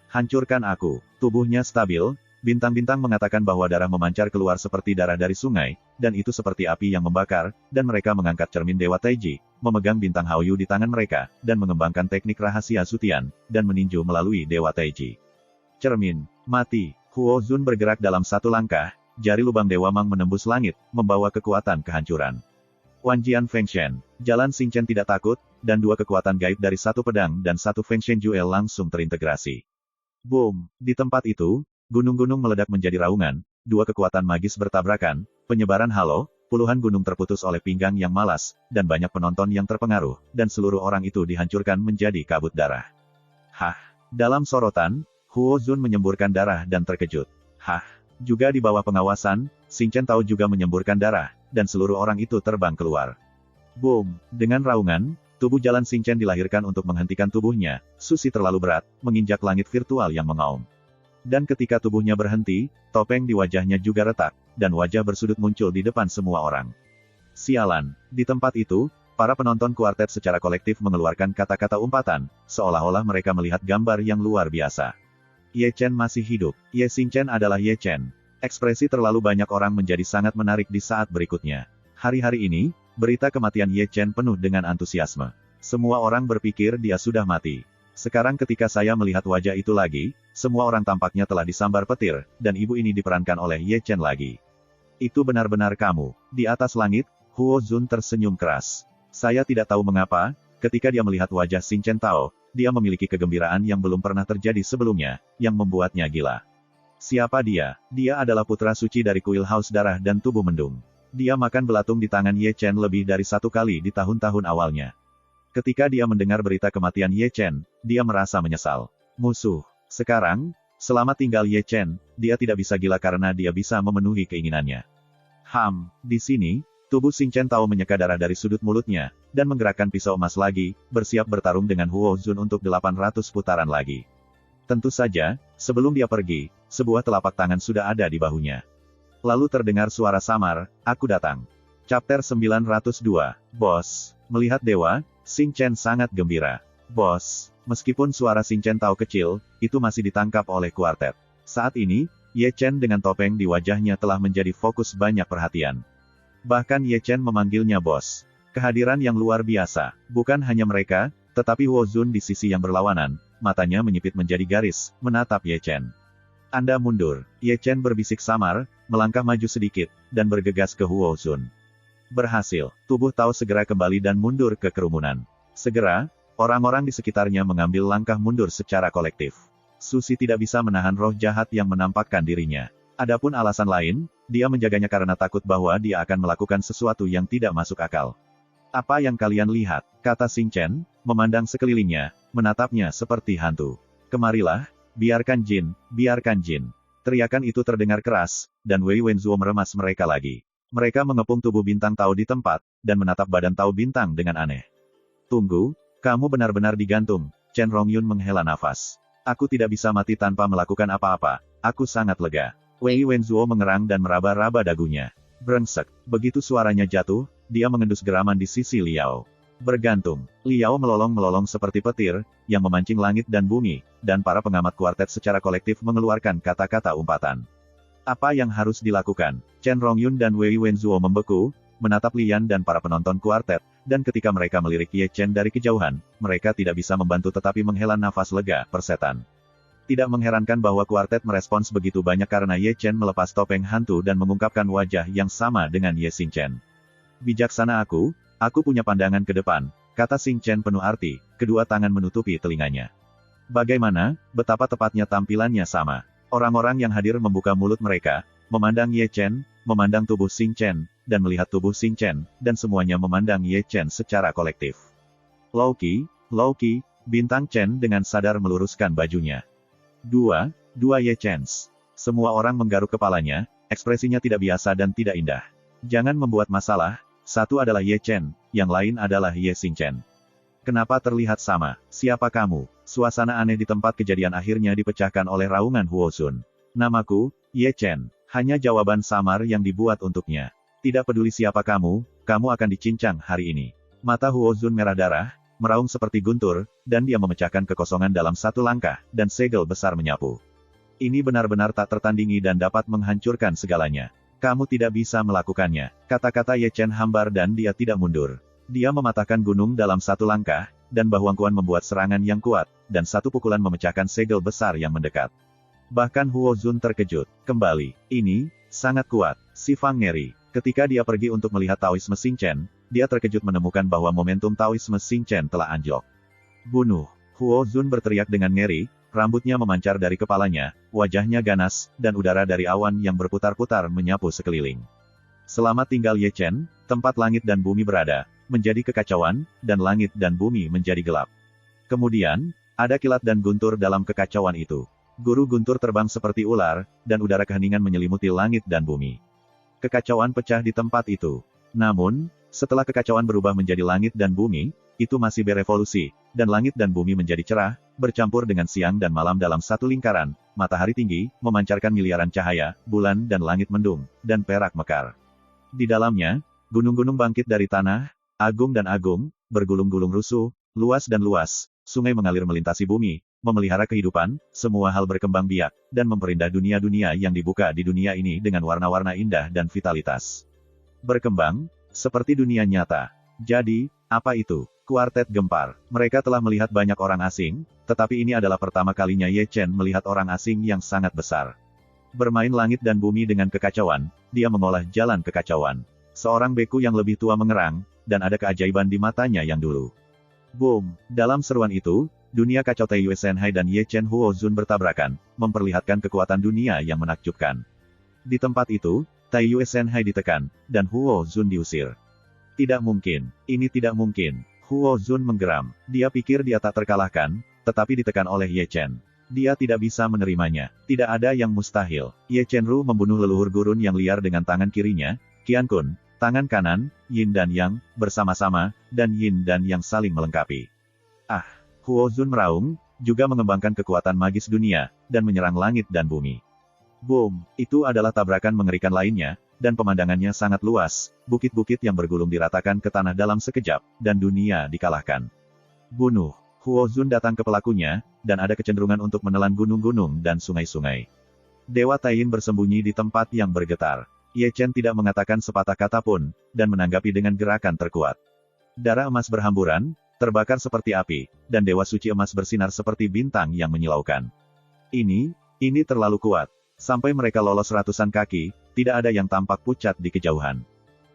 Speaker 1: Hancurkan aku. Tubuhnya stabil, bintang-bintang mengatakan bahwa darah memancar keluar seperti darah dari sungai, dan itu seperti api yang membakar, dan mereka mengangkat cermin Dewa Taiji, memegang bintang Haoyu di tangan mereka, dan mengembangkan teknik rahasia Sutian, dan meninju melalui Dewa Taiji. Cermin, mati. Huo Zun bergerak dalam satu langkah, jari lubang Dewa Mang menembus langit, membawa kekuatan kehancuran. Wanjian Fengshen, jalan Xing Chen tidak takut, dan 2 kekuatan gaib dari satu pedang dan satu Fengshen Jewel langsung terintegrasi. Boom! Di tempat itu, gunung-gunung meledak menjadi raungan, 2 kekuatan magis bertabrakan, penyebaran halo, puluhan gunung terputus oleh pinggang yang malas, dan banyak penonton yang terpengaruh, dan seluruh orang itu dihancurkan menjadi kabut darah. Hah! Dalam sorotan, Huo Zun menyemburkan darah dan terkejut. Hah! Juga di bawah pengawasan, Xing Chen Tao juga menyemburkan darah, dan seluruh orang itu terbang keluar. Boom! Dengan raungan, tubuh jalan Xing Chen dilahirkan untuk menghentikan tubuhnya, susi terlalu berat, menginjak langit virtual yang mengaum. Dan ketika tubuhnya berhenti, topeng di wajahnya juga retak, dan wajah bersudut muncul di depan semua orang. Sialan, di tempat itu, para penonton kuartet secara kolektif mengeluarkan kata-kata umpatan, seolah-olah mereka melihat gambar yang luar biasa. Ye Chen masih hidup, Ye Xing Chen adalah Ye Chen. Ekspresi terlalu banyak orang menjadi sangat menarik di saat berikutnya. Hari-hari ini, berita kematian Ye Chen penuh dengan antusiasme. Semua orang berpikir dia sudah mati. Sekarang ketika saya melihat wajah itu lagi, semua orang tampaknya telah disambar petir, dan ibu ini diperankan oleh Ye Chen lagi. Itu benar-benar kamu. Di atas langit, Huo Zun tersenyum keras. Saya tidak tahu mengapa, ketika dia melihat wajah Xing Chen Tao, dia memiliki kegembiraan yang belum pernah terjadi sebelumnya, yang membuatnya gila. Siapa dia? Dia adalah putra suci dari kuil haus darah dan tubuh mendung. Dia makan belatung di tangan Ye Chen lebih dari 1 kali di tahun-tahun awalnya. Ketika dia mendengar berita kematian Ye Chen, dia merasa menyesal. Musuh. Sekarang, selama tinggal Ye Chen, dia tidak bisa gila karena dia bisa memenuhi keinginannya. Di sini, tubuh Xing Chen Tao menyeka darah dari sudut mulutnya, dan menggerakkan pisau emas lagi, bersiap bertarung dengan Huo Zun untuk 800 putaran lagi. Tentu saja, sebelum dia pergi, sebuah telapak tangan sudah ada di bahunya. Lalu terdengar suara samar, aku datang. Chapter 902, Bos. Melihat dewa, Xing Chen sangat gembira. Bos, meskipun suara Xing Chen Tao kecil, itu masih ditangkap oleh kuartet. Saat ini, Ye Chen dengan topeng di wajahnya telah menjadi fokus banyak perhatian. Bahkan Ye Chen memanggilnya bos. Kehadiran yang luar biasa. Bukan hanya mereka, tetapi Huo Zun di sisi yang berlawanan, matanya menyipit menjadi garis, menatap Ye Chen. Anda mundur. Ye Chen berbisik samar, melangkah maju sedikit, dan bergegas ke Huo Zun. Berhasil, tubuh Tao segera kembali dan mundur ke kerumunan. Segera, orang-orang di sekitarnya mengambil langkah mundur secara kolektif. Susi tidak bisa menahan roh jahat yang menampakkan dirinya. Adapun alasan lain, dia menjaganya karena takut bahwa dia akan melakukan sesuatu yang tidak masuk akal. Apa yang kalian lihat? Kata Xing Chen, memandang sekelilingnya, menatapnya seperti hantu. Kemarilah, biarkan Jin, biarkan Jin. Teriakan itu terdengar keras, dan Wei Wenzuo meremas mereka lagi. Mereka mengepung tubuh bintang Tao di tempat, dan menatap badan Tao bintang dengan aneh. Tunggu, kamu benar-benar digantung, Chen Rongyun menghela nafas. Aku tidak bisa mati tanpa melakukan apa-apa, aku sangat lega. Wei Wenzuo mengerang dan meraba-raba dagunya. Brengsek, begitu suaranya jatuh, dia mengendus geraman di sisi Liao. Bergantung, Liao melolong-melolong seperti petir, yang memancing langit dan bumi, dan para pengamat kuartet secara kolektif mengeluarkan kata-kata umpatan. Apa yang harus dilakukan? Chen Rongyun dan Wei Wenzuo membeku, menatap Lian dan para penonton kuartet, dan ketika mereka melirik Ye Chen dari kejauhan, mereka tidak bisa membantu tetapi menghela nafas lega, persetan. Tidak mengherankan bahwa kuartet merespons begitu banyak karena Ye Chen melepas topeng hantu dan mengungkapkan wajah yang sama dengan Ye Xing Chen. Bijaksana aku punya pandangan ke depan, kata Xing Chen penuh arti, kedua tangan menutupi telinganya. Bagaimana, betapa tepatnya tampilannya sama. Orang-orang yang hadir membuka mulut mereka, memandang Ye Chen, memandang tubuh Xing Chen, dan melihat tubuh Xing Chen, dan semuanya memandang Ye Chen secara kolektif. Lauki, bintang Chen dengan sadar meluruskan bajunya. Dua Ye Chens. Semua orang menggaruk kepalanya, ekspresinya tidak biasa dan tidak indah. Jangan membuat masalah, satu adalah Ye Chen, yang lain adalah Ye Xing Chen. Kenapa terlihat sama? Siapa kamu? Suasana aneh di tempat kejadian akhirnya dipecahkan oleh raungan Huozun. Namaku, Ye Chen. Hanya jawaban samar yang dibuat untuknya. Tidak peduli siapa kamu akan dicincang hari ini. Mata Huozun merah darah, meraung seperti guntur, dan dia memecahkan kekosongan dalam satu langkah, dan segel besar menyapu. Ini benar-benar tak tertandingi dan dapat menghancurkan segalanya. Kamu tidak bisa melakukannya. Kata-kata Ye Chen hambar dan dia tidak mundur. Dia mematahkan gunung dalam satu langkah, dan Bahuangquan membuat serangan yang kuat, dan satu pukulan memecahkan segel besar yang mendekat. Bahkan Huozun terkejut. Kembali. Ini, sangat kuat. Si Fang ngeri. Ketika dia pergi untuk melihat Taoisme Xing Chen, dia terkejut menemukan bahwa momentum Taoisme Xing Chen telah anjlok. Bunuh. Huozun berteriak dengan ngeri, rambutnya memancar dari kepalanya, wajahnya ganas, dan udara dari awan yang berputar-putar menyapu sekeliling. Selamat tinggal Ye Chen, tempat langit dan bumi berada, menjadi kekacauan, dan langit dan bumi menjadi gelap. Kemudian, ada kilat dan guntur dalam kekacauan itu. Guru guntur terbang seperti ular, dan udara keheningan menyelimuti langit dan bumi. Kekacauan pecah di tempat itu. Namun, setelah kekacauan berubah menjadi langit dan bumi, itu masih berevolusi, dan langit dan bumi menjadi cerah, bercampur dengan siang dan malam dalam satu lingkaran, matahari tinggi, memancarkan miliaran cahaya, bulan dan langit mendung, dan perak mekar. Di dalamnya, gunung-gunung bangkit dari tanah, agung dan agung, bergulung-gulung rusuh, luas dan luas, sungai mengalir melintasi bumi, memelihara kehidupan, semua hal berkembang biak, dan memperindah dunia-dunia yang dibuka di dunia ini dengan warna-warna indah dan vitalitas. Berkembang, seperti dunia nyata. Jadi, apa itu? Kuartet gempar. Mereka telah melihat banyak orang asing, tetapi ini adalah pertama kalinya Ye Chen melihat orang asing yang sangat besar. Bermain langit dan bumi dengan kekacauan, dia mengolah jalan kekacauan. Seorang beku yang lebih tua mengerang, dan ada keajaiban di matanya yang dulu. Boom! Dalam seruan itu, dunia kacau Taiyue Senhai dan Ye Chen Huozun bertabrakan, memperlihatkan kekuatan dunia yang menakjubkan. Di tempat itu, Taiyue Senhai ditekan, dan Huozun diusir. Tidak mungkin. Ini tidak mungkin. Huozun menggeram. Dia pikir dia tak terkalahkan, tetapi ditekan oleh Ye Chen. Dia tidak bisa menerimanya. Tidak ada yang mustahil. Ye Chen Ru membunuh leluhur gurun yang liar dengan tangan kirinya, Qian Kun, tangan kanan, Yin dan Yang, bersama-sama, dan Yin dan Yang saling melengkapi. Ah! Huozun meraung, juga mengembangkan kekuatan magis dunia, dan menyerang langit dan bumi. Boom! Itu adalah tabrakan mengerikan lainnya, dan pemandangannya sangat luas, bukit-bukit yang bergulung diratakan ke tanah dalam sekejap, dan dunia dikalahkan. Bunuh! Huozun datang ke pelakunya, dan ada kecenderungan untuk menelan gunung-gunung dan sungai-sungai. Dewa Taiyin bersembunyi di tempat yang bergetar. Ye Chen tidak mengatakan sepatah kata pun, dan menanggapi dengan gerakan terkuat. Darah emas berhamburan, terbakar seperti api, dan Dewa Suci Emas bersinar seperti bintang yang menyilaukan. Ini terlalu kuat. Sampai mereka lolos ratusan kaki, tidak ada yang tampak pucat di kejauhan.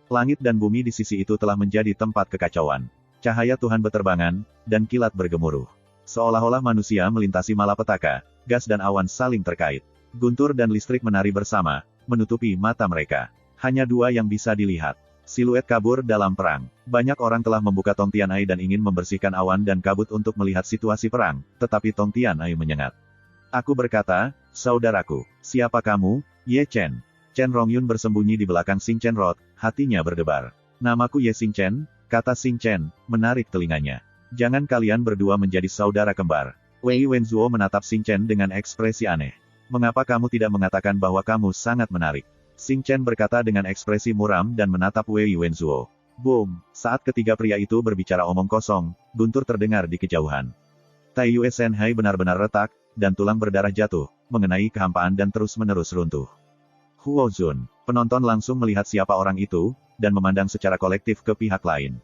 Speaker 1: Langit dan bumi di sisi itu telah menjadi tempat kekacauan. Cahaya Tuhan beterbangan, dan kilat bergemuruh. Seolah-olah manusia melintasi malapetaka, gas dan awan saling terkait. Guntur dan listrik menari bersama, menutupi mata mereka. Hanya dua yang bisa dilihat. Siluet kabur dalam perang. Banyak orang telah membuka Tong Tianai dan ingin membersihkan awan dan kabut untuk melihat situasi perang, tetapi Tong Tianai menyengat. Aku berkata, saudaraku, siapa kamu, Ye Chen? Chen Rongyun bersembunyi di belakang Xing Chen Road, hatinya berdebar. Namaku Ye Xing Chen, kata Xing Chen, menarik telinganya. Jangan kalian berdua menjadi saudara kembar. Wei Wenzuo menatap Xing Chen dengan ekspresi aneh. Mengapa kamu tidak mengatakan bahwa kamu sangat menarik? Xing Chen berkata dengan ekspresi muram dan menatap Wei Wenzuo. Boom! Saat ketiga pria itu berbicara omong kosong, guntur terdengar di kejauhan. Taiyue Senhai benar-benar retak, dan tulang berdarah jatuh, mengenai kehampaan dan terus-menerus runtuh. Huozun, penonton langsung melihat siapa orang itu, dan memandang secara kolektif ke pihak lain.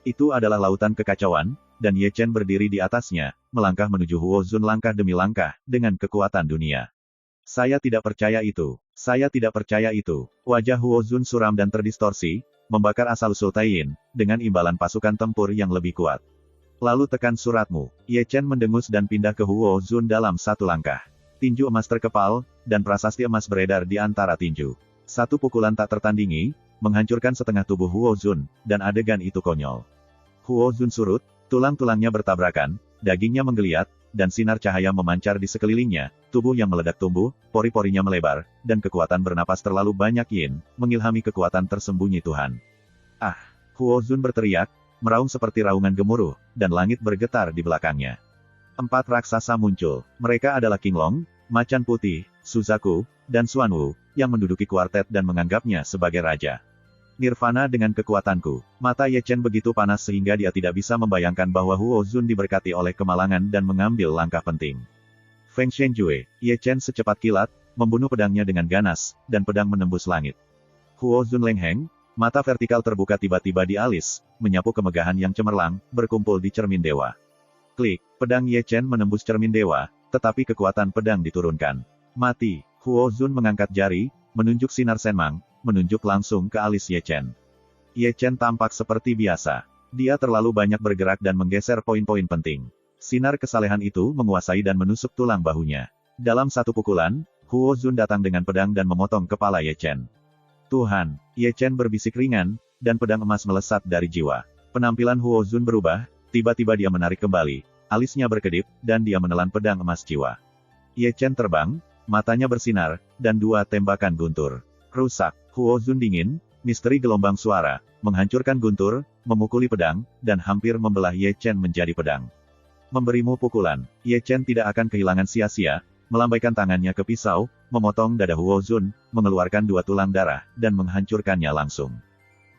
Speaker 1: Itu adalah lautan kekacauan, dan Ye Chen berdiri di atasnya, melangkah menuju Huozun langkah demi langkah, dengan kekuatan dunia. Saya tidak percaya itu. Saya tidak percaya itu. Wajah Huozun suram dan terdistorsi, membakar asal-usul Taiyin, dengan imbalan pasukan tempur yang lebih kuat. Lalu tekan suratmu. Ye Chen mendengus dan pindah ke Huo Zun dalam satu langkah. Tinju emas terkepal, dan prasasti emas beredar di antara tinju. Satu pukulan tak tertandingi, menghancurkan setengah tubuh Huo Zun, dan adegan itu konyol. Huo Zun surut, tulang-tulangnya bertabrakan, dagingnya menggeliat, dan sinar cahaya memancar di sekelilingnya, tubuh yang meledak tumbuh, pori-porinya melebar, dan kekuatan bernapas terlalu banyak yin, mengilhami kekuatan tersembunyi Tuhan. Ah! Huo Zun berteriak, meraung seperti raungan gemuruh, dan langit bergetar di belakangnya. 4 raksasa muncul. Mereka adalah King Long, Macan Putih, Suzaku, dan Xuanwu, yang menduduki kuartet dan menganggapnya sebagai raja. Nirvana dengan kekuatanku. Mata Ye Chen begitu panas sehingga dia tidak bisa membayangkan bahwa Huo Zun diberkati oleh kemalangan dan mengambil langkah penting. Feng Shenjue, Ye Chen secepat kilat, membunuh pedangnya dengan ganas, dan pedang menembus langit. Huo Zun lengheng, mata vertikal terbuka tiba-tiba di alis, menyapu kemegahan yang cemerlang, berkumpul di cermin dewa. Klik, pedang Ye Chen menembus cermin dewa, tetapi kekuatan pedang diturunkan. Mati, Huo Zun mengangkat jari, menunjuk sinar senmang, menunjuk langsung ke alis Ye Chen. Ye Chen tampak seperti biasa. Dia terlalu banyak bergerak dan menggeser poin-poin penting. Sinar kesalehan itu menguasai dan menusuk tulang bahunya. Dalam satu pukulan, Huo Zun datang dengan pedang dan memotong kepala Ye Chen. Tuhan, Ye Chen berbisik ringan, dan pedang emas melesat dari jiwa. Penampilan Huo Zun berubah, tiba-tiba dia menarik kembali, alisnya berkedip, dan dia menelan pedang emas jiwa. Ye Chen terbang, matanya bersinar, dan 2 tembakan guntur. Rusak. Huo Zun dingin, misteri gelombang suara, menghancurkan guntur, memukuli pedang, dan hampir membelah Ye Chen menjadi pedang. Memberimu pukulan, Ye Chen tidak akan kehilangan sia-sia, melambaikan tangannya ke pisau, memotong dada Huo Zun, mengeluarkan 2 tulang darah, dan menghancurkannya langsung.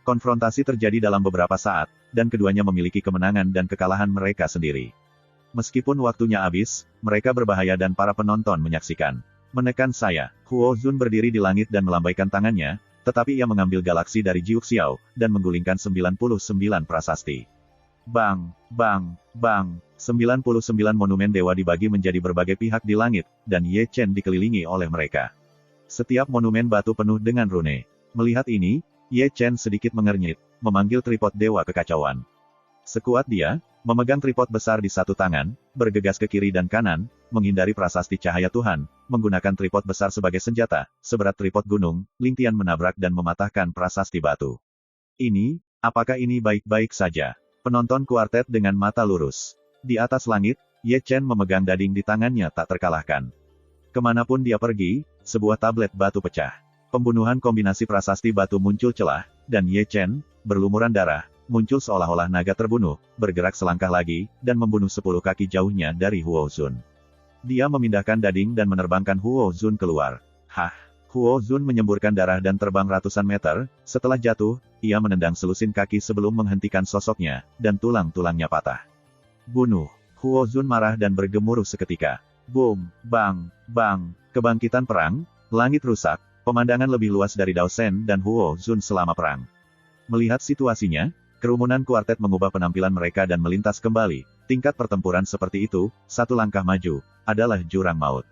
Speaker 1: Konfrontasi terjadi dalam beberapa saat, dan keduanya memiliki kemenangan dan kekalahan mereka sendiri. Meskipun waktunya habis, mereka berbahaya dan para penonton menyaksikan. Menekan saya, Huo Zun berdiri di langit dan melambaikan tangannya, tetapi ia mengambil galaksi dari Jiuxiao, dan menggulingkan 99 prasasti. Bang, bang, bang, 99 monumen dewa dibagi menjadi berbagai pihak di langit, dan Ye Chen dikelilingi oleh mereka. Setiap monumen batu penuh dengan rune. Melihat ini, Ye Chen sedikit mengernyit, memanggil tripod dewa kekacauan. Sekuat dia, memegang tripod besar di satu tangan, bergegas ke kiri dan kanan, menghindari prasasti cahaya Tuhan, menggunakan tripod besar sebagai senjata, seberat tripod gunung, Lingtian menabrak dan mematahkan prasasti batu. Ini, apakah ini baik-baik saja? Penonton kuartet dengan mata lurus. Di atas langit, Ye Chen memegang dading di tangannya tak terkalahkan. Kemanapun dia pergi, sebuah tablet batu pecah. Pembunuhan kombinasi prasasti batu muncul celah, dan Ye Chen, berlumuran darah, muncul seolah-olah naga terbunuh, bergerak selangkah lagi, dan membunuh 10 kaki jauhnya dari Huo Zun. Dia memindahkan dading dan menerbangkan Huo Zun keluar. Hah! Huo Zun menyemburkan darah dan terbang ratusan meter, setelah jatuh, ia menendang selusin kaki sebelum menghentikan sosoknya, dan tulang-tulangnya patah. Bunuh! Huo Zun marah dan bergemuruh seketika. Boom! Bang! Bang! Kebangkitan perang, langit rusak, pemandangan lebih luas dari Dao Shen dan Huo Zun selama perang. Melihat situasinya, kerumunan kuartet mengubah penampilan mereka dan melintas kembali. Tingkat pertempuran seperti itu, satu langkah maju, adalah jurang maut.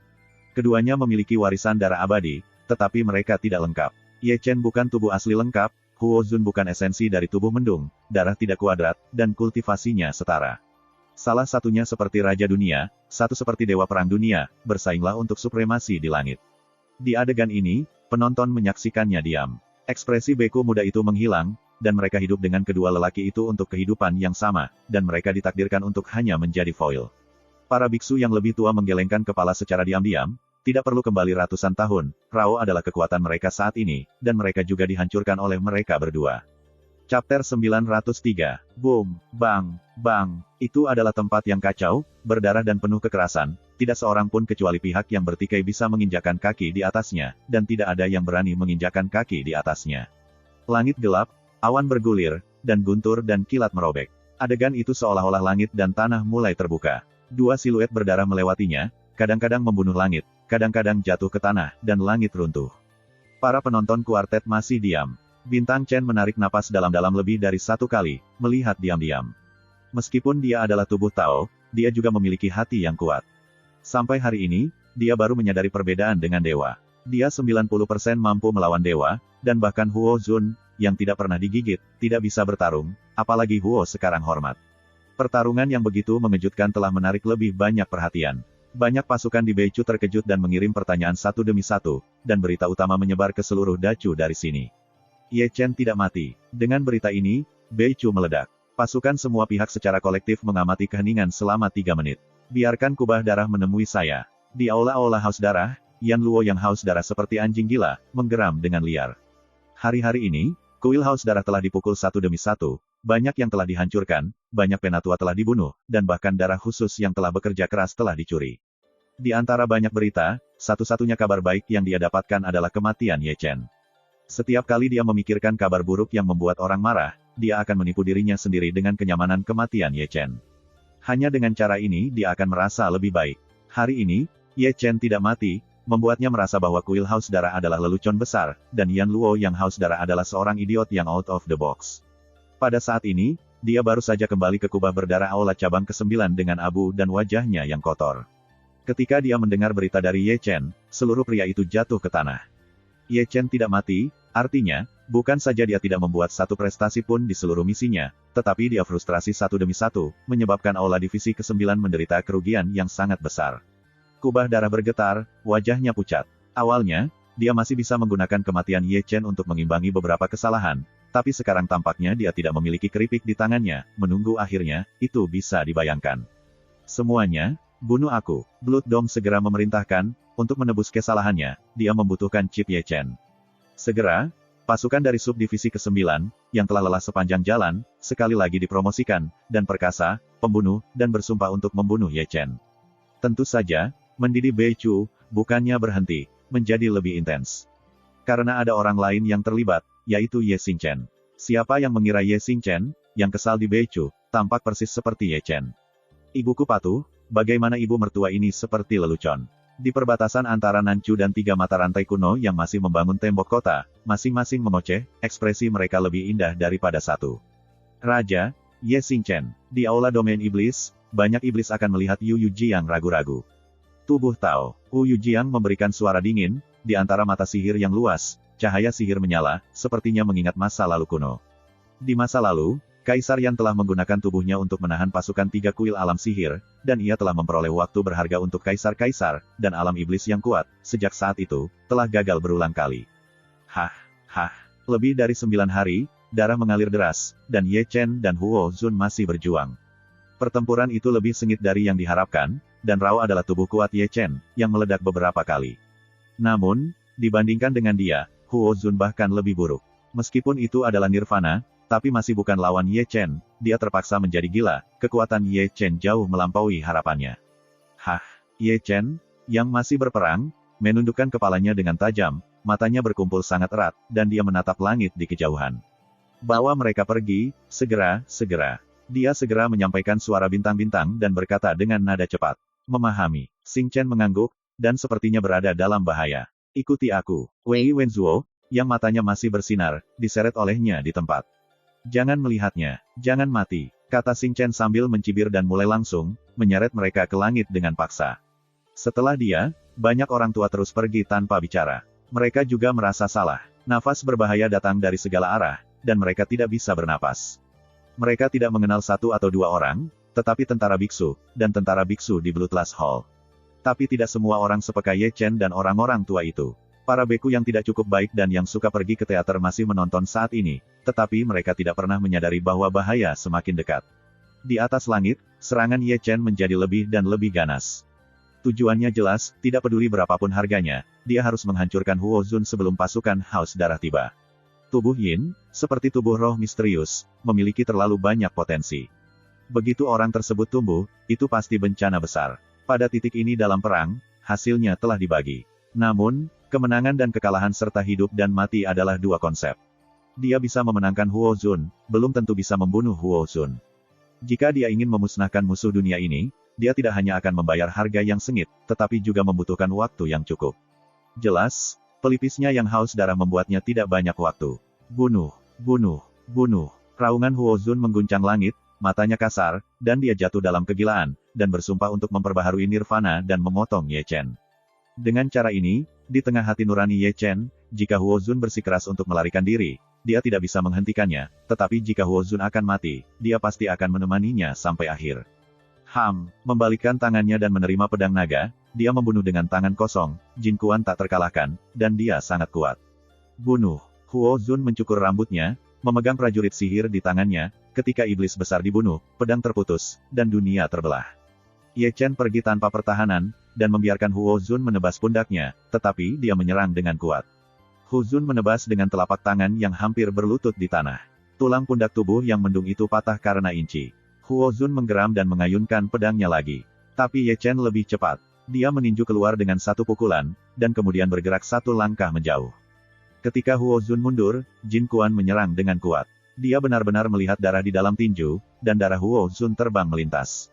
Speaker 1: Keduanya memiliki warisan darah abadi, tetapi mereka tidak lengkap. Ye Chen bukan tubuh asli lengkap, Huo Zun bukan esensi dari tubuh mendung, darah tidak kuadrat, dan kultivasinya setara. Salah satunya seperti Raja Dunia, satu seperti Dewa Perang Dunia, bersainglah untuk supremasi di langit. Di adegan ini, penonton menyaksikannya diam. Ekspresi beku muda itu menghilang, dan mereka hidup dengan kedua lelaki itu untuk kehidupan yang sama, dan mereka ditakdirkan untuk hanya menjadi foil. Para biksu yang lebih tua menggelengkan kepala secara diam-diam, tidak perlu kembali ratusan tahun, Rao adalah kekuatan mereka saat ini, dan mereka juga dihancurkan oleh mereka berdua. Chapter 903, Boom, Bang, Bang, itu adalah tempat yang kacau, berdarah dan penuh kekerasan, tidak seorang pun kecuali pihak yang bertikai bisa menginjakan kaki di atasnya, dan tidak ada yang berani menginjakan kaki di atasnya. Langit gelap, awan bergulir, dan guntur dan kilat merobek. Adegan itu seolah-olah langit dan tanah mulai terbuka. 2 siluet berdarah melewatinya, kadang-kadang membunuh langit, kadang-kadang jatuh ke tanah, dan langit runtuh. Para penonton kuartet masih diam. Bintang Chen menarik napas dalam-dalam lebih dari 1 kali, melihat diam-diam. Meskipun dia adalah tubuh Tao, dia juga memiliki hati yang kuat. Sampai hari ini, dia baru menyadari perbedaan dengan dewa. Dia 90% mampu melawan dewa, dan bahkan Huo Zun, yang tidak pernah digigit, tidak bisa bertarung, apalagi Huo sekarang hormat. Pertarungan yang begitu mengejutkan telah menarik lebih banyak perhatian. Banyak pasukan di Beichu terkejut dan mengirim pertanyaan satu demi satu, dan berita utama menyebar ke seluruh dacu dari sini. Ye Chen tidak mati. Dengan berita ini, Beichu meledak. Pasukan semua pihak secara kolektif mengamati keheningan selama 3 menit. Biarkan kubah darah menemui saya. Di aula-aula haus darah, Yan Luo yang haus darah seperti anjing gila, menggeram dengan liar. Hari-hari ini, kuil haus darah telah dipukul satu demi satu, banyak yang telah dihancurkan, banyak penatua telah dibunuh, dan bahkan darah khusus yang telah bekerja keras telah dicuri. Di antara banyak berita, satu-satunya kabar baik yang dia dapatkan adalah kematian Ye Chen. Setiap kali dia memikirkan kabar buruk yang membuat orang marah, dia akan menipu dirinya sendiri dengan kenyamanan kematian Ye Chen. Hanya dengan cara ini dia akan merasa lebih baik. Hari ini, Ye Chen tidak mati, membuatnya merasa bahwa kuil haus darah adalah lelucon besar, dan Yan Luo yang haus darah adalah seorang idiot yang out of the box. Pada saat ini, dia baru saja kembali ke kubah berdarah aula cabang ke-9 dengan abu dan wajahnya yang kotor. Ketika dia mendengar berita dari Ye Chen, seluruh pria itu jatuh ke tanah. Ye Chen tidak mati, artinya, bukan saja dia tidak membuat satu prestasi pun di seluruh misinya, tetapi dia frustrasi satu demi satu, menyebabkan aula divisi ke-9 menderita kerugian yang sangat besar. Kubah darah bergetar, wajahnya pucat. Awalnya, dia masih bisa menggunakan kematian Ye Chen untuk mengimbangi beberapa kesalahan, tapi sekarang tampaknya dia tidak memiliki keripik di tangannya, menunggu akhirnya, itu bisa dibayangkan. Semuanya, bunuh aku. Blood Dome segera memerintahkan, untuk menebus kesalahannya, dia membutuhkan chip Ye Chen. Segera, pasukan dari subdivisi ke-9, yang telah lelah sepanjang jalan, sekali lagi dipromosikan, dan perkasa, pembunuh, dan bersumpah untuk membunuh Ye Chen. Tentu saja, mendidih Beichu, bukannya berhenti, menjadi lebih intens. Karena ada orang lain yang terlibat, yaitu Ye Xingchen. Siapa yang mengira Ye Xingchen, yang kesal di Beichu, tampak persis seperti Ye Chen. Ibuku patuh, bagaimana ibu mertua ini seperti lelucon. Di perbatasan antara Nanchu dan 3 mata rantai kuno yang masih membangun tembok kota, masing-masing mengoceh, ekspresi mereka lebih indah daripada satu. Raja, Ye Xingchen, di aula domain iblis, banyak iblis akan melihat Yu Yujiang ragu-ragu. Tubuh Tao, Wu Yujiang memberikan suara dingin, di antara mata sihir yang luas, cahaya sihir menyala, sepertinya mengingat masa lalu kuno. Di masa lalu, Kaisar Yan telah menggunakan tubuhnya untuk menahan pasukan 3 kuil alam sihir, dan ia telah memperoleh waktu berharga untuk kaisar-kaisar, dan alam iblis yang kuat, sejak saat itu, telah gagal berulang kali. Lebih dari 9 hari, darah mengalir deras, dan Ye Chen dan Huo Zun masih berjuang. Pertempuran itu lebih sengit dari yang diharapkan, dan Rao adalah tubuh kuat Ye Chen, yang meledak beberapa kali. Namun, dibandingkan dengan dia, Huo Zun bahkan lebih buruk. Meskipun itu adalah nirvana, tapi masih bukan lawan Ye Chen, dia terpaksa menjadi gila, kekuatan Ye Chen jauh melampaui harapannya. Ye Chen, yang masih berperang, menundukkan kepalanya dengan tajam, matanya berkumpul sangat erat, dan dia menatap langit di kejauhan. Bawa mereka pergi, segera. Dia segera menyampaikan suara bintang-bintang dan berkata dengan nada cepat. Memahami. Xingchen mengangguk, dan sepertinya berada dalam bahaya. Ikuti aku. Wei Wenzuo, yang matanya masih bersinar, diseret olehnya di tempat. Jangan melihatnya, jangan mati, kata Xingchen sambil mencibir dan mulai langsung, menyeret mereka ke langit dengan paksa. Setelah dia, banyak orang tua terus pergi tanpa bicara. Mereka juga merasa salah. Nafas berbahaya datang dari segala arah, dan mereka tidak bisa bernapas. Mereka tidak mengenal satu atau dua orang, tetapi tentara biksu, dan tentara biksu di Bloodlust Hall. Tapi tidak semua orang sepeka Ye Chen dan orang-orang tua itu. Para beku yang tidak cukup baik dan yang suka pergi ke teater masih menonton saat ini, tetapi mereka tidak pernah menyadari bahwa bahaya semakin dekat. Di atas langit, serangan Ye Chen menjadi lebih dan lebih ganas. Tujuannya jelas, tidak peduli berapapun harganya, dia harus menghancurkan Huo Zun sebelum pasukan haus darah tiba. Tubuh Yin, seperti tubuh roh misterius, memiliki terlalu banyak potensi. Begitu orang tersebut tumbuh, itu pasti bencana besar. Pada titik ini dalam perang, hasilnya telah dibagi. Namun, kemenangan dan kekalahan serta hidup dan mati adalah dua konsep. Dia bisa memenangkan Huo Zun, belum tentu bisa membunuh Huo Zun. Jika dia ingin memusnahkan musuh dunia ini, dia tidak hanya akan membayar harga yang sengit, tetapi juga membutuhkan waktu yang cukup. Jelas, pelipisnya yang haus darah membuatnya tidak banyak waktu. Bunuh. Raungan Huo Zun mengguncang langit, matanya kasar, dan dia jatuh dalam kegilaan, dan bersumpah untuk memperbaharui nirvana dan memotong Ye Chen. Dengan cara ini, Di tengah hati nurani Ye Chen, jika Huo Zun bersikeras untuk melarikan diri, dia tidak bisa menghentikannya, tetapi jika Huo Zun akan mati, dia pasti akan menemaninya sampai akhir. Membalikkan tangannya dan menerima pedang naga, dia membunuh dengan tangan kosong, Jin Kuan tak terkalahkan, dan dia sangat kuat. Bunuh. Huo Zun mencukur rambutnya, memegang prajurit sihir di tangannya, ketika iblis besar dibunuh, pedang terputus, dan dunia terbelah. Ye Chen pergi tanpa pertahanan, dan membiarkan Huo Zun menebas pundaknya, tetapi dia menyerang dengan kuat. Huo Zun menebas dengan telapak tangan yang hampir berlutut di tanah. Tulang pundak tubuh yang mendung itu patah karena inci. Huo Zun menggeram dan mengayunkan pedangnya lagi. Tapi Ye Chen lebih cepat. Dia meninju keluar dengan satu pukulan, dan kemudian bergerak satu langkah menjauh. Ketika Huo Zun mundur, Jin Kuan menyerang dengan kuat. Dia benar-benar melihat darah di dalam tinju, dan darah Huo Zun terbang melintas.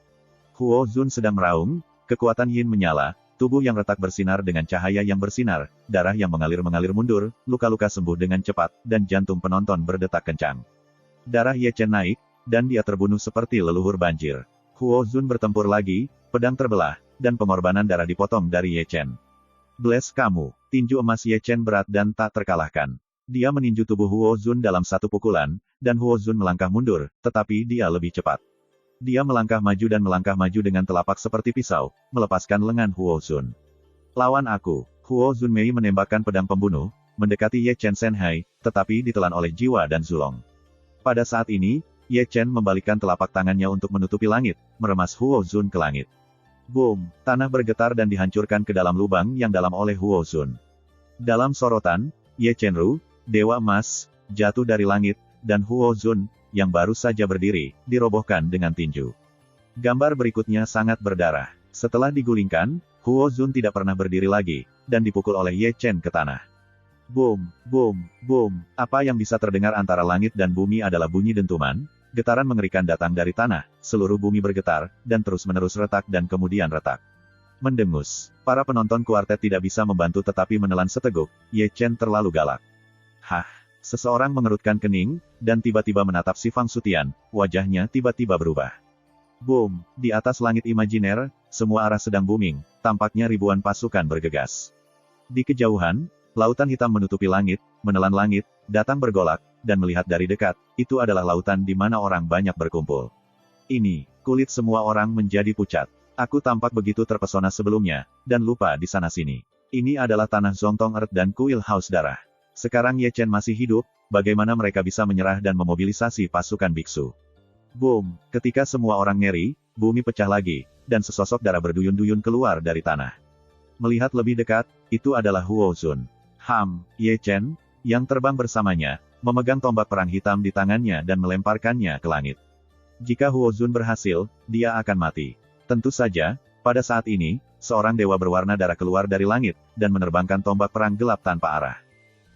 Speaker 1: Huo Zun sedang meraung, kekuatan yin menyala, tubuh yang retak bersinar dengan cahaya yang bersinar, darah yang mengalir mundur, luka-luka sembuh dengan cepat, dan jantung penonton berdetak kencang. Darah Ye Chen naik, dan dia terbunuh seperti leluhur banjir. Huo Zun bertempur lagi, pedang terbelah, dan pengorbanan darah dipotong dari Ye Chen. Bless kamu, tinju emas Ye Chen berat dan tak terkalahkan. Dia meninju tubuh Huo Zun dalam satu pukulan, dan Huo Zun melangkah mundur, tetapi dia lebih cepat. Dia melangkah maju dengan telapak seperti pisau, melepaskan lengan Huo Zun. Lawan aku. Huo Zun Mei menembakkan pedang pembunuh, mendekati Ye Chen Shenhai, tetapi ditelan oleh Jiwa dan Zulong. Pada saat ini, Ye Chen membalikkan telapak tangannya untuk menutupi langit, meremas Huo Zun ke langit. Boom! Tanah bergetar dan dihancurkan ke dalam lubang yang dalam oleh Huo Zun. Dalam sorotan, Ye Chen Ru, Dewa Emas, jatuh dari langit, dan Huo Zun, yang baru saja berdiri, dirobohkan dengan tinju. Gambar berikutnya sangat berdarah. Setelah digulingkan, Huo Zun tidak pernah berdiri lagi, dan dipukul oleh Ye Chen ke tanah. Boom, boom, boom. Apa yang bisa terdengar antara langit dan bumi adalah bunyi dentuman, getaran mengerikan datang dari tanah, seluruh bumi bergetar, dan terus-menerus retak dan kemudian retak. Mendengus. Para penonton kuartet tidak bisa membantu tetapi menelan seteguk, Ye Chen terlalu galak. Hah! Seseorang mengerutkan kening, dan tiba-tiba menatap si Fang Sutian, wajahnya tiba-tiba berubah. Boom! Di atas langit imajiner, semua arah sedang booming, tampaknya ribuan pasukan bergegas. Di kejauhan, lautan hitam menutupi langit, menelan langit, datang bergolak, dan melihat dari dekat, itu adalah lautan di mana orang banyak berkumpul. Ini, kulit semua orang menjadi pucat. Aku tampak begitu terpesona sebelumnya, dan lupa di sana-sini. Ini adalah tanah Zongtong Earth dan Kuil Haus Darah. Sekarang Ye Chen masih hidup, bagaimana mereka bisa menyerah dan memobilisasi pasukan biksu? Boom! Ketika semua orang ngeri, bumi pecah lagi, dan sesosok darah berduyun-duyun keluar dari tanah. Melihat lebih dekat, itu adalah Huo Zun. Ye Chen, yang terbang bersamanya, memegang tombak perang hitam di tangannya dan melemparkannya ke langit. Jika Huo Zun berhasil, dia akan mati. Tentu saja, pada saat ini, seorang dewa berwarna darah keluar dari langit, dan menerbangkan tombak perang gelap tanpa arah.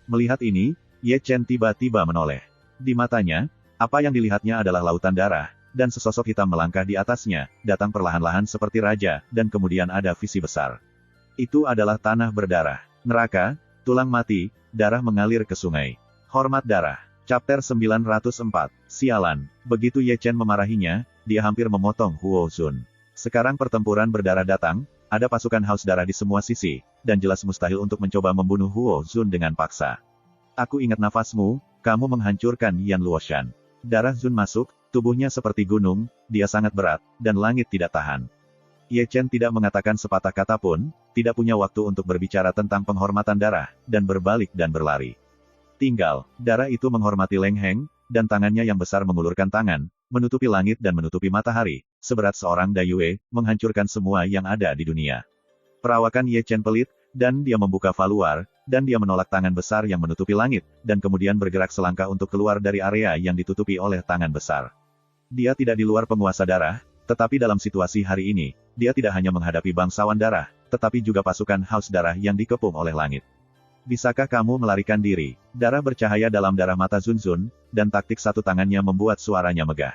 Speaker 1: Melihat ini, Ye Chen tiba-tiba menoleh. Di matanya, apa yang dilihatnya adalah lautan darah, dan sesosok hitam melangkah di atasnya, datang perlahan-lahan seperti raja, dan kemudian ada visi besar. Itu adalah tanah berdarah. Neraka, tulang mati, darah mengalir ke sungai. Hormat darah. Chapter 904. Sialan. Begitu Ye Chen memarahinya, dia hampir memotong Huo Zun. Sekarang pertempuran berdarah datang, ada pasukan haus darah di semua sisi, dan jelas mustahil untuk mencoba membunuh Huo Zun dengan paksa. Aku ingat nafasmu, kamu menghancurkan Yan Luoshan. Darah Zun masuk, tubuhnya seperti gunung, dia sangat berat, dan langit tidak tahan. Ye Chen tidak mengatakan sepatah kata pun, tidak punya waktu untuk berbicara tentang penghormatan darah, dan berbalik dan berlari. Tinggal, darah itu menghormati Leng Heng, dan tangannya yang besar mengulurkan tangan, menutupi langit dan menutupi matahari, seberat seorang Dayue, menghancurkan semua yang ada di dunia. Perawakan Ye Chen pelit, dan dia membuka valuar, dan dia menolak tangan besar yang menutupi langit, dan kemudian bergerak selangkah untuk keluar dari area yang ditutupi oleh tangan besar. Dia tidak di luar penguasa darah, tetapi dalam situasi hari ini, dia tidak hanya menghadapi bangsawan darah, tetapi juga pasukan haus darah yang dikepung oleh langit. Bisakah kamu melarikan diri? Darah bercahaya dalam darah mata Zun Zun, dan taktik satu tangannya membuat suaranya megah.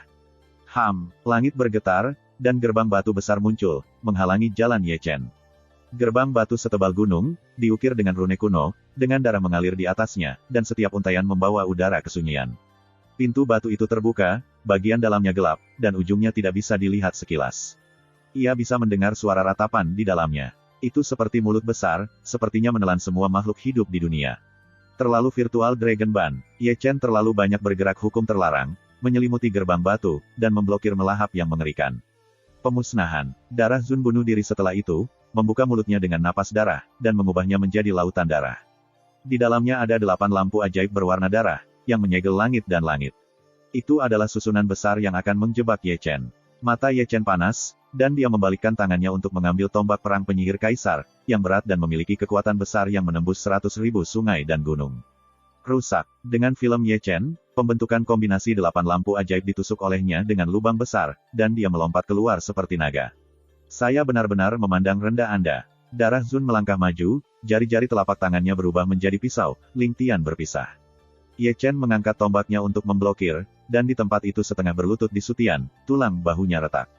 Speaker 1: Langit bergetar, dan gerbang batu besar muncul, menghalangi jalan Ye Chen. Gerbang batu setebal gunung, diukir dengan rune kuno, dengan darah mengalir di atasnya, dan setiap untaian membawa udara kesunyian. Pintu batu itu terbuka, bagian dalamnya gelap, dan ujungnya tidak bisa dilihat sekilas. Ia bisa mendengar suara ratapan di dalamnya. Itu seperti mulut besar, sepertinya menelan semua makhluk hidup di dunia. Terlalu virtual Dragon Ban, Ye Chen terlalu banyak bergerak hukum terlarang, menyelimuti gerbang batu, dan memblokir melahap yang mengerikan. Pemusnahan. Darah Zun bunuh diri setelah itu, membuka mulutnya dengan napas darah, dan mengubahnya menjadi lautan darah. Di dalamnya ada 8 lampu ajaib berwarna darah, yang menyegel langit dan langit. Itu adalah susunan besar yang akan menjebak Ye Chen. Mata Ye Chen panas, dan dia membalikkan tangannya untuk mengambil tombak perang penyihir kaisar, yang berat dan memiliki kekuatan besar yang menembus 100.000 sungai dan gunung. Rusak. Dengan film Ye Chen, pembentukan kombinasi 8 lampu ajaib ditusuk olehnya dengan lubang besar, dan dia melompat keluar seperti naga. Saya benar-benar memandang rendah Anda. Darah Zun melangkah maju, jari-jari telapak tangannya berubah menjadi pisau, Ling Tian berpisah. Ye Chen mengangkat tombaknya untuk memblokir, dan di tempat itu setengah berlutut di Sutian, tulang bahunya retak.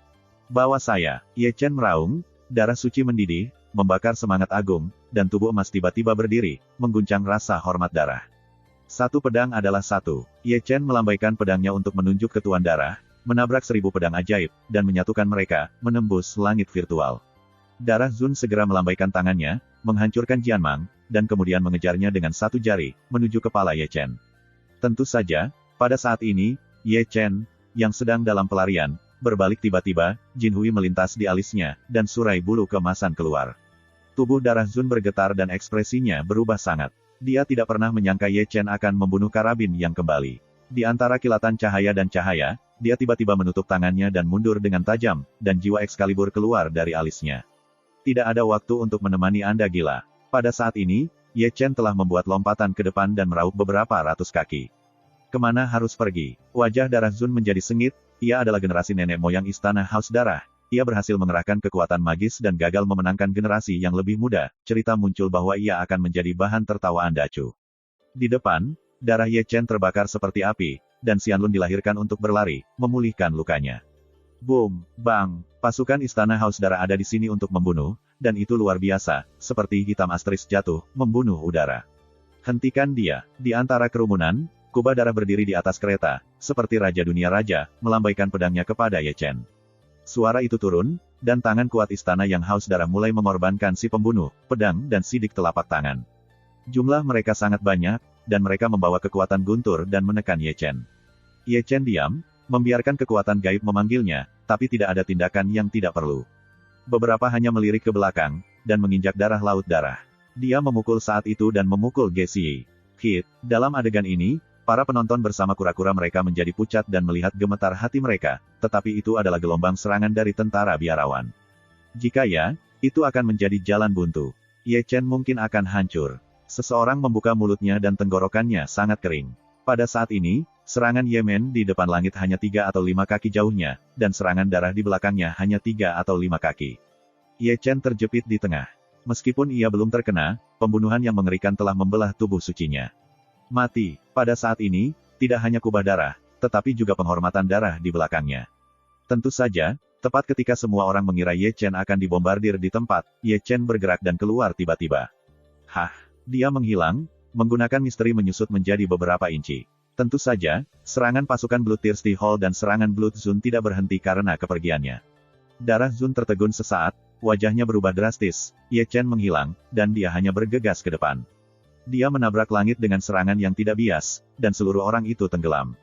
Speaker 1: Bawa saya, Ye Chen meraung, darah suci mendidih, membakar semangat agung, dan tubuh emas tiba-tiba berdiri, mengguncang rasa hormat darah. Satu pedang adalah satu. Ye Chen melambaikan pedangnya untuk menunjuk ke Tuan Darah, menabrak 1000 pedang ajaib, dan menyatukan mereka, menembus langit virtual. Darah Zun segera melambaikan tangannya, menghancurkan Jianmang, dan kemudian mengejarnya dengan satu jari, menuju kepala Ye Chen. Tentu saja, pada saat ini, Ye Chen, yang sedang dalam pelarian, berbalik tiba-tiba, Jin Hui melintas di alisnya, dan surai bulu keemasan keluar. Tubuh Darah Zun bergetar dan ekspresinya berubah sangat. Dia tidak pernah menyangka Ye Chen akan membunuh karabin yang kembali. Di antara kilatan cahaya dan cahaya, dia tiba-tiba menutup tangannya dan mundur dengan tajam, dan jiwa Excalibur keluar dari alisnya. Tidak ada waktu untuk menemani Anda gila. Pada saat ini, Ye Chen telah membuat lompatan ke depan dan meraup beberapa ratus kaki. Kemana harus pergi? Wajah Darah Zun menjadi sengit, ia adalah generasi nenek moyang istana Haus Darah. Ia berhasil mengerahkan kekuatan magis dan gagal memenangkan generasi yang lebih muda. Cerita muncul bahwa ia akan menjadi bahan tertawaan Dacu. Di depan, darah Ye Chen terbakar seperti api, dan Xianlun dilahirkan untuk berlari, memulihkan lukanya. Boom, bang, pasukan istana Haus Darah ada di sini untuk membunuh, dan itu luar biasa, seperti hitam asteris jatuh, membunuh udara. Hentikan dia. Di antara kerumunan, Kubah Darah berdiri di atas kereta, seperti Raja Dunia Raja, melambaikan pedangnya kepada Ye Chen. Suara itu turun, dan tangan kuat istana yang Haus Darah mulai mengorbankan si pembunuh, pedang dan sidik telapak tangan. Jumlah mereka sangat banyak, dan mereka membawa kekuatan guntur dan menekan Ye Chen. Ye Chen diam, membiarkan kekuatan gaib memanggilnya, tapi tidak ada tindakan yang tidak perlu. Beberapa hanya melirik ke belakang, dan menginjak darah laut darah. Dia memukul saat itu dan memukul Gesyi. Hit, dalam adegan ini, para penonton bersama kura-kura mereka menjadi pucat dan melihat gemetar hati mereka, tetapi itu adalah gelombang serangan dari tentara biarawan. Jika ya, itu akan menjadi jalan buntu. Ye Chen mungkin akan hancur. Seseorang membuka mulutnya dan tenggorokannya sangat kering. Pada saat ini, serangan Yemen di depan langit hanya 3 atau 5 kaki jauhnya, dan serangan darah di belakangnya hanya 3 atau 5 kaki. Ye Chen terjepit di tengah. Meskipun ia belum terkena, pembunuhan yang mengerikan telah membelah tubuh sucinya. Mati. Pada saat ini, tidak hanya kubah darah, tetapi juga penghormatan darah di belakangnya. Tentu saja, tepat ketika semua orang mengira Ye Chen akan dibombardir di tempat, Ye Chen bergerak dan keluar tiba-tiba. Hah! Dia menghilang, menggunakan misteri menyusut menjadi beberapa inci. Tentu saja, serangan pasukan Bloodthirsty Hall dan serangan Blood Zun tidak berhenti karena kepergiannya. Darah Zun tertegun sesaat, wajahnya berubah drastis, Ye Chen menghilang, dan dia hanya bergegas ke depan. Dia menabrak langit dengan serangan yang tidak bias, dan seluruh orang itu tenggelam.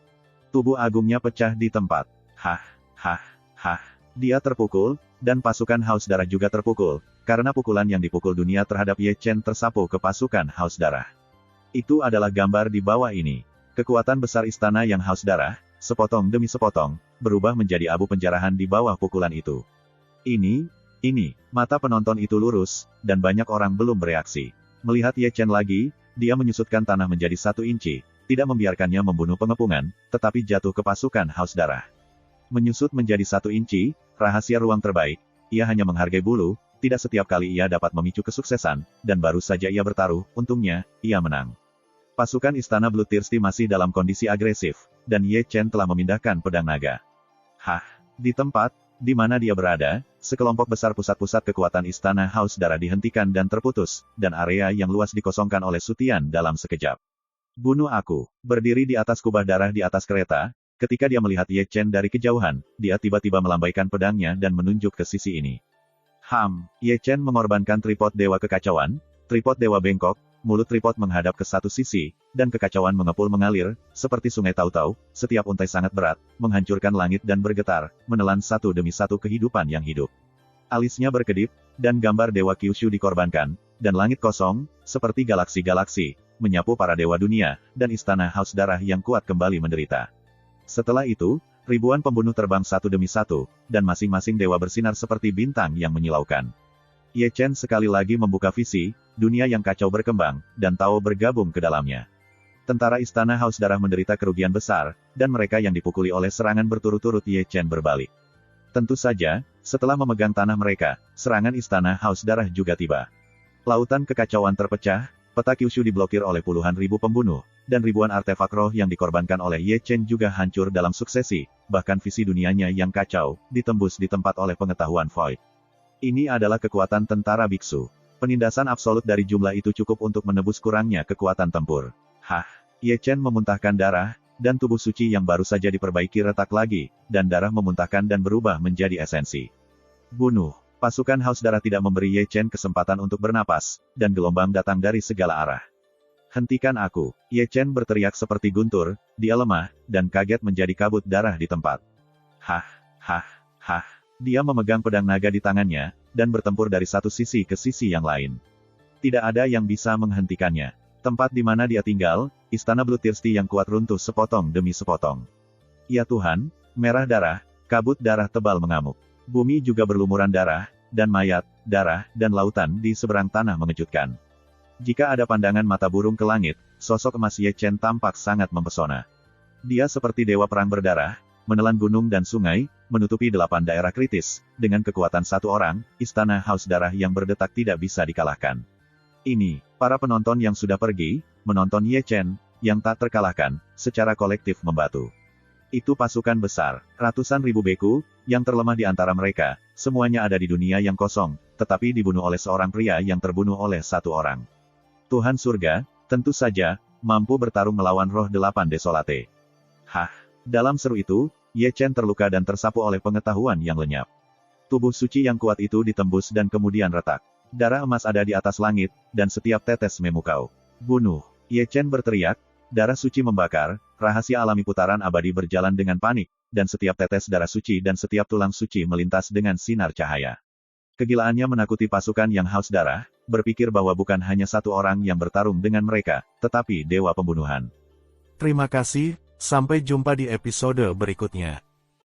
Speaker 1: Tubuh agungnya pecah di tempat. Hah, hah, hah. Dia terpukul, dan pasukan Haus Darah juga terpukul, karena pukulan yang dipukul dunia terhadap Ye Chen tersapu ke pasukan Haus Darah. Itu adalah gambar di bawah ini. Kekuatan besar istana yang Haus Darah, sepotong demi sepotong, berubah menjadi abu penjarahan di bawah pukulan itu. Ini, mata penonton itu lurus, dan banyak orang belum bereaksi. Melihat Ye Chen lagi, dia menyusutkan tanah menjadi 1 inci, tidak membiarkannya membunuh pengepungan, tetapi jatuh ke pasukan Haus Darah. Menyusut menjadi 1 inci, rahasia ruang terbaik, ia hanya menghargai bulu, tidak setiap kali ia dapat memicu kesuksesan, dan baru saja ia bertaruh, untungnya, ia menang. Pasukan istana Bloodthirsty masih dalam kondisi agresif, dan Ye Chen telah memindahkan pedang naga. Hah, di tempat di mana dia berada, sekelompok besar pusat-pusat kekuatan istana Haus Darah dihentikan dan terputus, dan area yang luas dikosongkan oleh Sutian dalam sekejap. Bunuh aku. Berdiri di atas kubah darah di atas kereta, ketika dia melihat Ye Chen dari kejauhan, dia tiba-tiba melambaikan pedangnya dan menunjuk ke sisi ini. Ye Chen mengorbankan tripod Dewa Kekacauan, tripod Dewa Bengkok, mulut tripod menghadap ke satu sisi, dan kekacauan mengepul mengalir, seperti sungai tahu-tahu, setiap untai sangat berat, menghancurkan langit dan bergetar, menelan satu demi satu kehidupan yang hidup. Alisnya berkedip, dan gambar Dewa Kyushu dikorbankan, dan langit kosong, seperti galaksi-galaksi, menyapu para dewa dunia, dan istana haus darah yang kuat kembali menderita. Setelah itu, ribuan pembunuh terbang satu demi satu, dan masing-masing dewa bersinar seperti bintang yang menyilaukan. Ye Chen sekali lagi membuka visi, dunia yang kacau berkembang, dan Tao bergabung ke dalamnya. Tentara istana haus darah menderita kerugian besar, dan mereka yang dipukuli oleh serangan berturut-turut Ye Chen berbalik. Tentu saja, setelah memegang tanah mereka, serangan istana haus darah juga tiba. Lautan kekacauan terpecah, peta Kyushu diblokir oleh puluhan ribu pembunuh, dan ribuan artefak roh yang dikorbankan oleh Ye Chen juga hancur dalam suksesi, bahkan visi dunianya yang kacau, ditembus di tempat oleh pengetahuan Void. Ini adalah kekuatan tentara biksu. Penindasan absolut dari jumlah itu cukup untuk menebus kurangnya kekuatan tempur. Ye Chen memuntahkan darah, dan tubuh suci yang baru saja diperbaiki retak lagi, dan darah memuntahkan dan berubah menjadi esensi. Bunuh. Pasukan haus darah tidak memberi Ye Chen kesempatan untuk bernapas, dan gelombang datang dari segala arah. Hentikan aku. Ye Chen berteriak seperti guntur, dia lemah, dan kaget menjadi kabut darah di tempat. Dia memegang pedang naga di tangannya, dan bertempur dari satu sisi ke sisi yang lain. Tidak ada yang bisa menghentikannya. Tempat di mana dia tinggal, istana Bloodthirsty yang kuat runtuh sepotong demi sepotong. Ya Tuhan, merah darah, kabut darah tebal mengamuk. Bumi juga berlumuran darah, dan mayat, darah, dan lautan di seberang tanah mengejutkan. Jika ada pandangan mata burung ke langit, sosok emas Ye Chen tampak sangat mempesona. Dia seperti dewa perang berdarah, menelan gunung dan sungai, menutupi 8 daerah kritis, dengan kekuatan satu orang, istana haus darah yang berdetak tidak bisa dikalahkan. Ini, para penonton yang sudah pergi, menonton Ye Chen, yang tak terkalahkan, secara kolektif membatu. Itu pasukan besar, ratusan ribu beku, yang terlemah di antara mereka, semuanya ada di dunia yang kosong, tetapi dibunuh oleh seorang pria yang terbunuh oleh satu orang. Tuhan surga, tentu saja, mampu bertarung melawan roh 8 desolate. Dalam seru itu, Ye Chen terluka dan tersapu oleh pengetahuan yang lenyap. Tubuh suci yang kuat itu ditembus dan kemudian retak. Darah emas ada di atas langit, dan setiap tetes memukau. Bunuh. Ye Chen berteriak, darah suci membakar, rahasia alami putaran abadi berjalan dengan panik, dan setiap tetes darah suci dan setiap tulang suci melintas dengan sinar cahaya. Kegilaannya menakuti pasukan yang haus darah, berpikir bahwa bukan hanya satu orang yang bertarung dengan mereka, tetapi dewa pembunuhan.
Speaker 2: Terima kasih, sampai jumpa di episode berikutnya.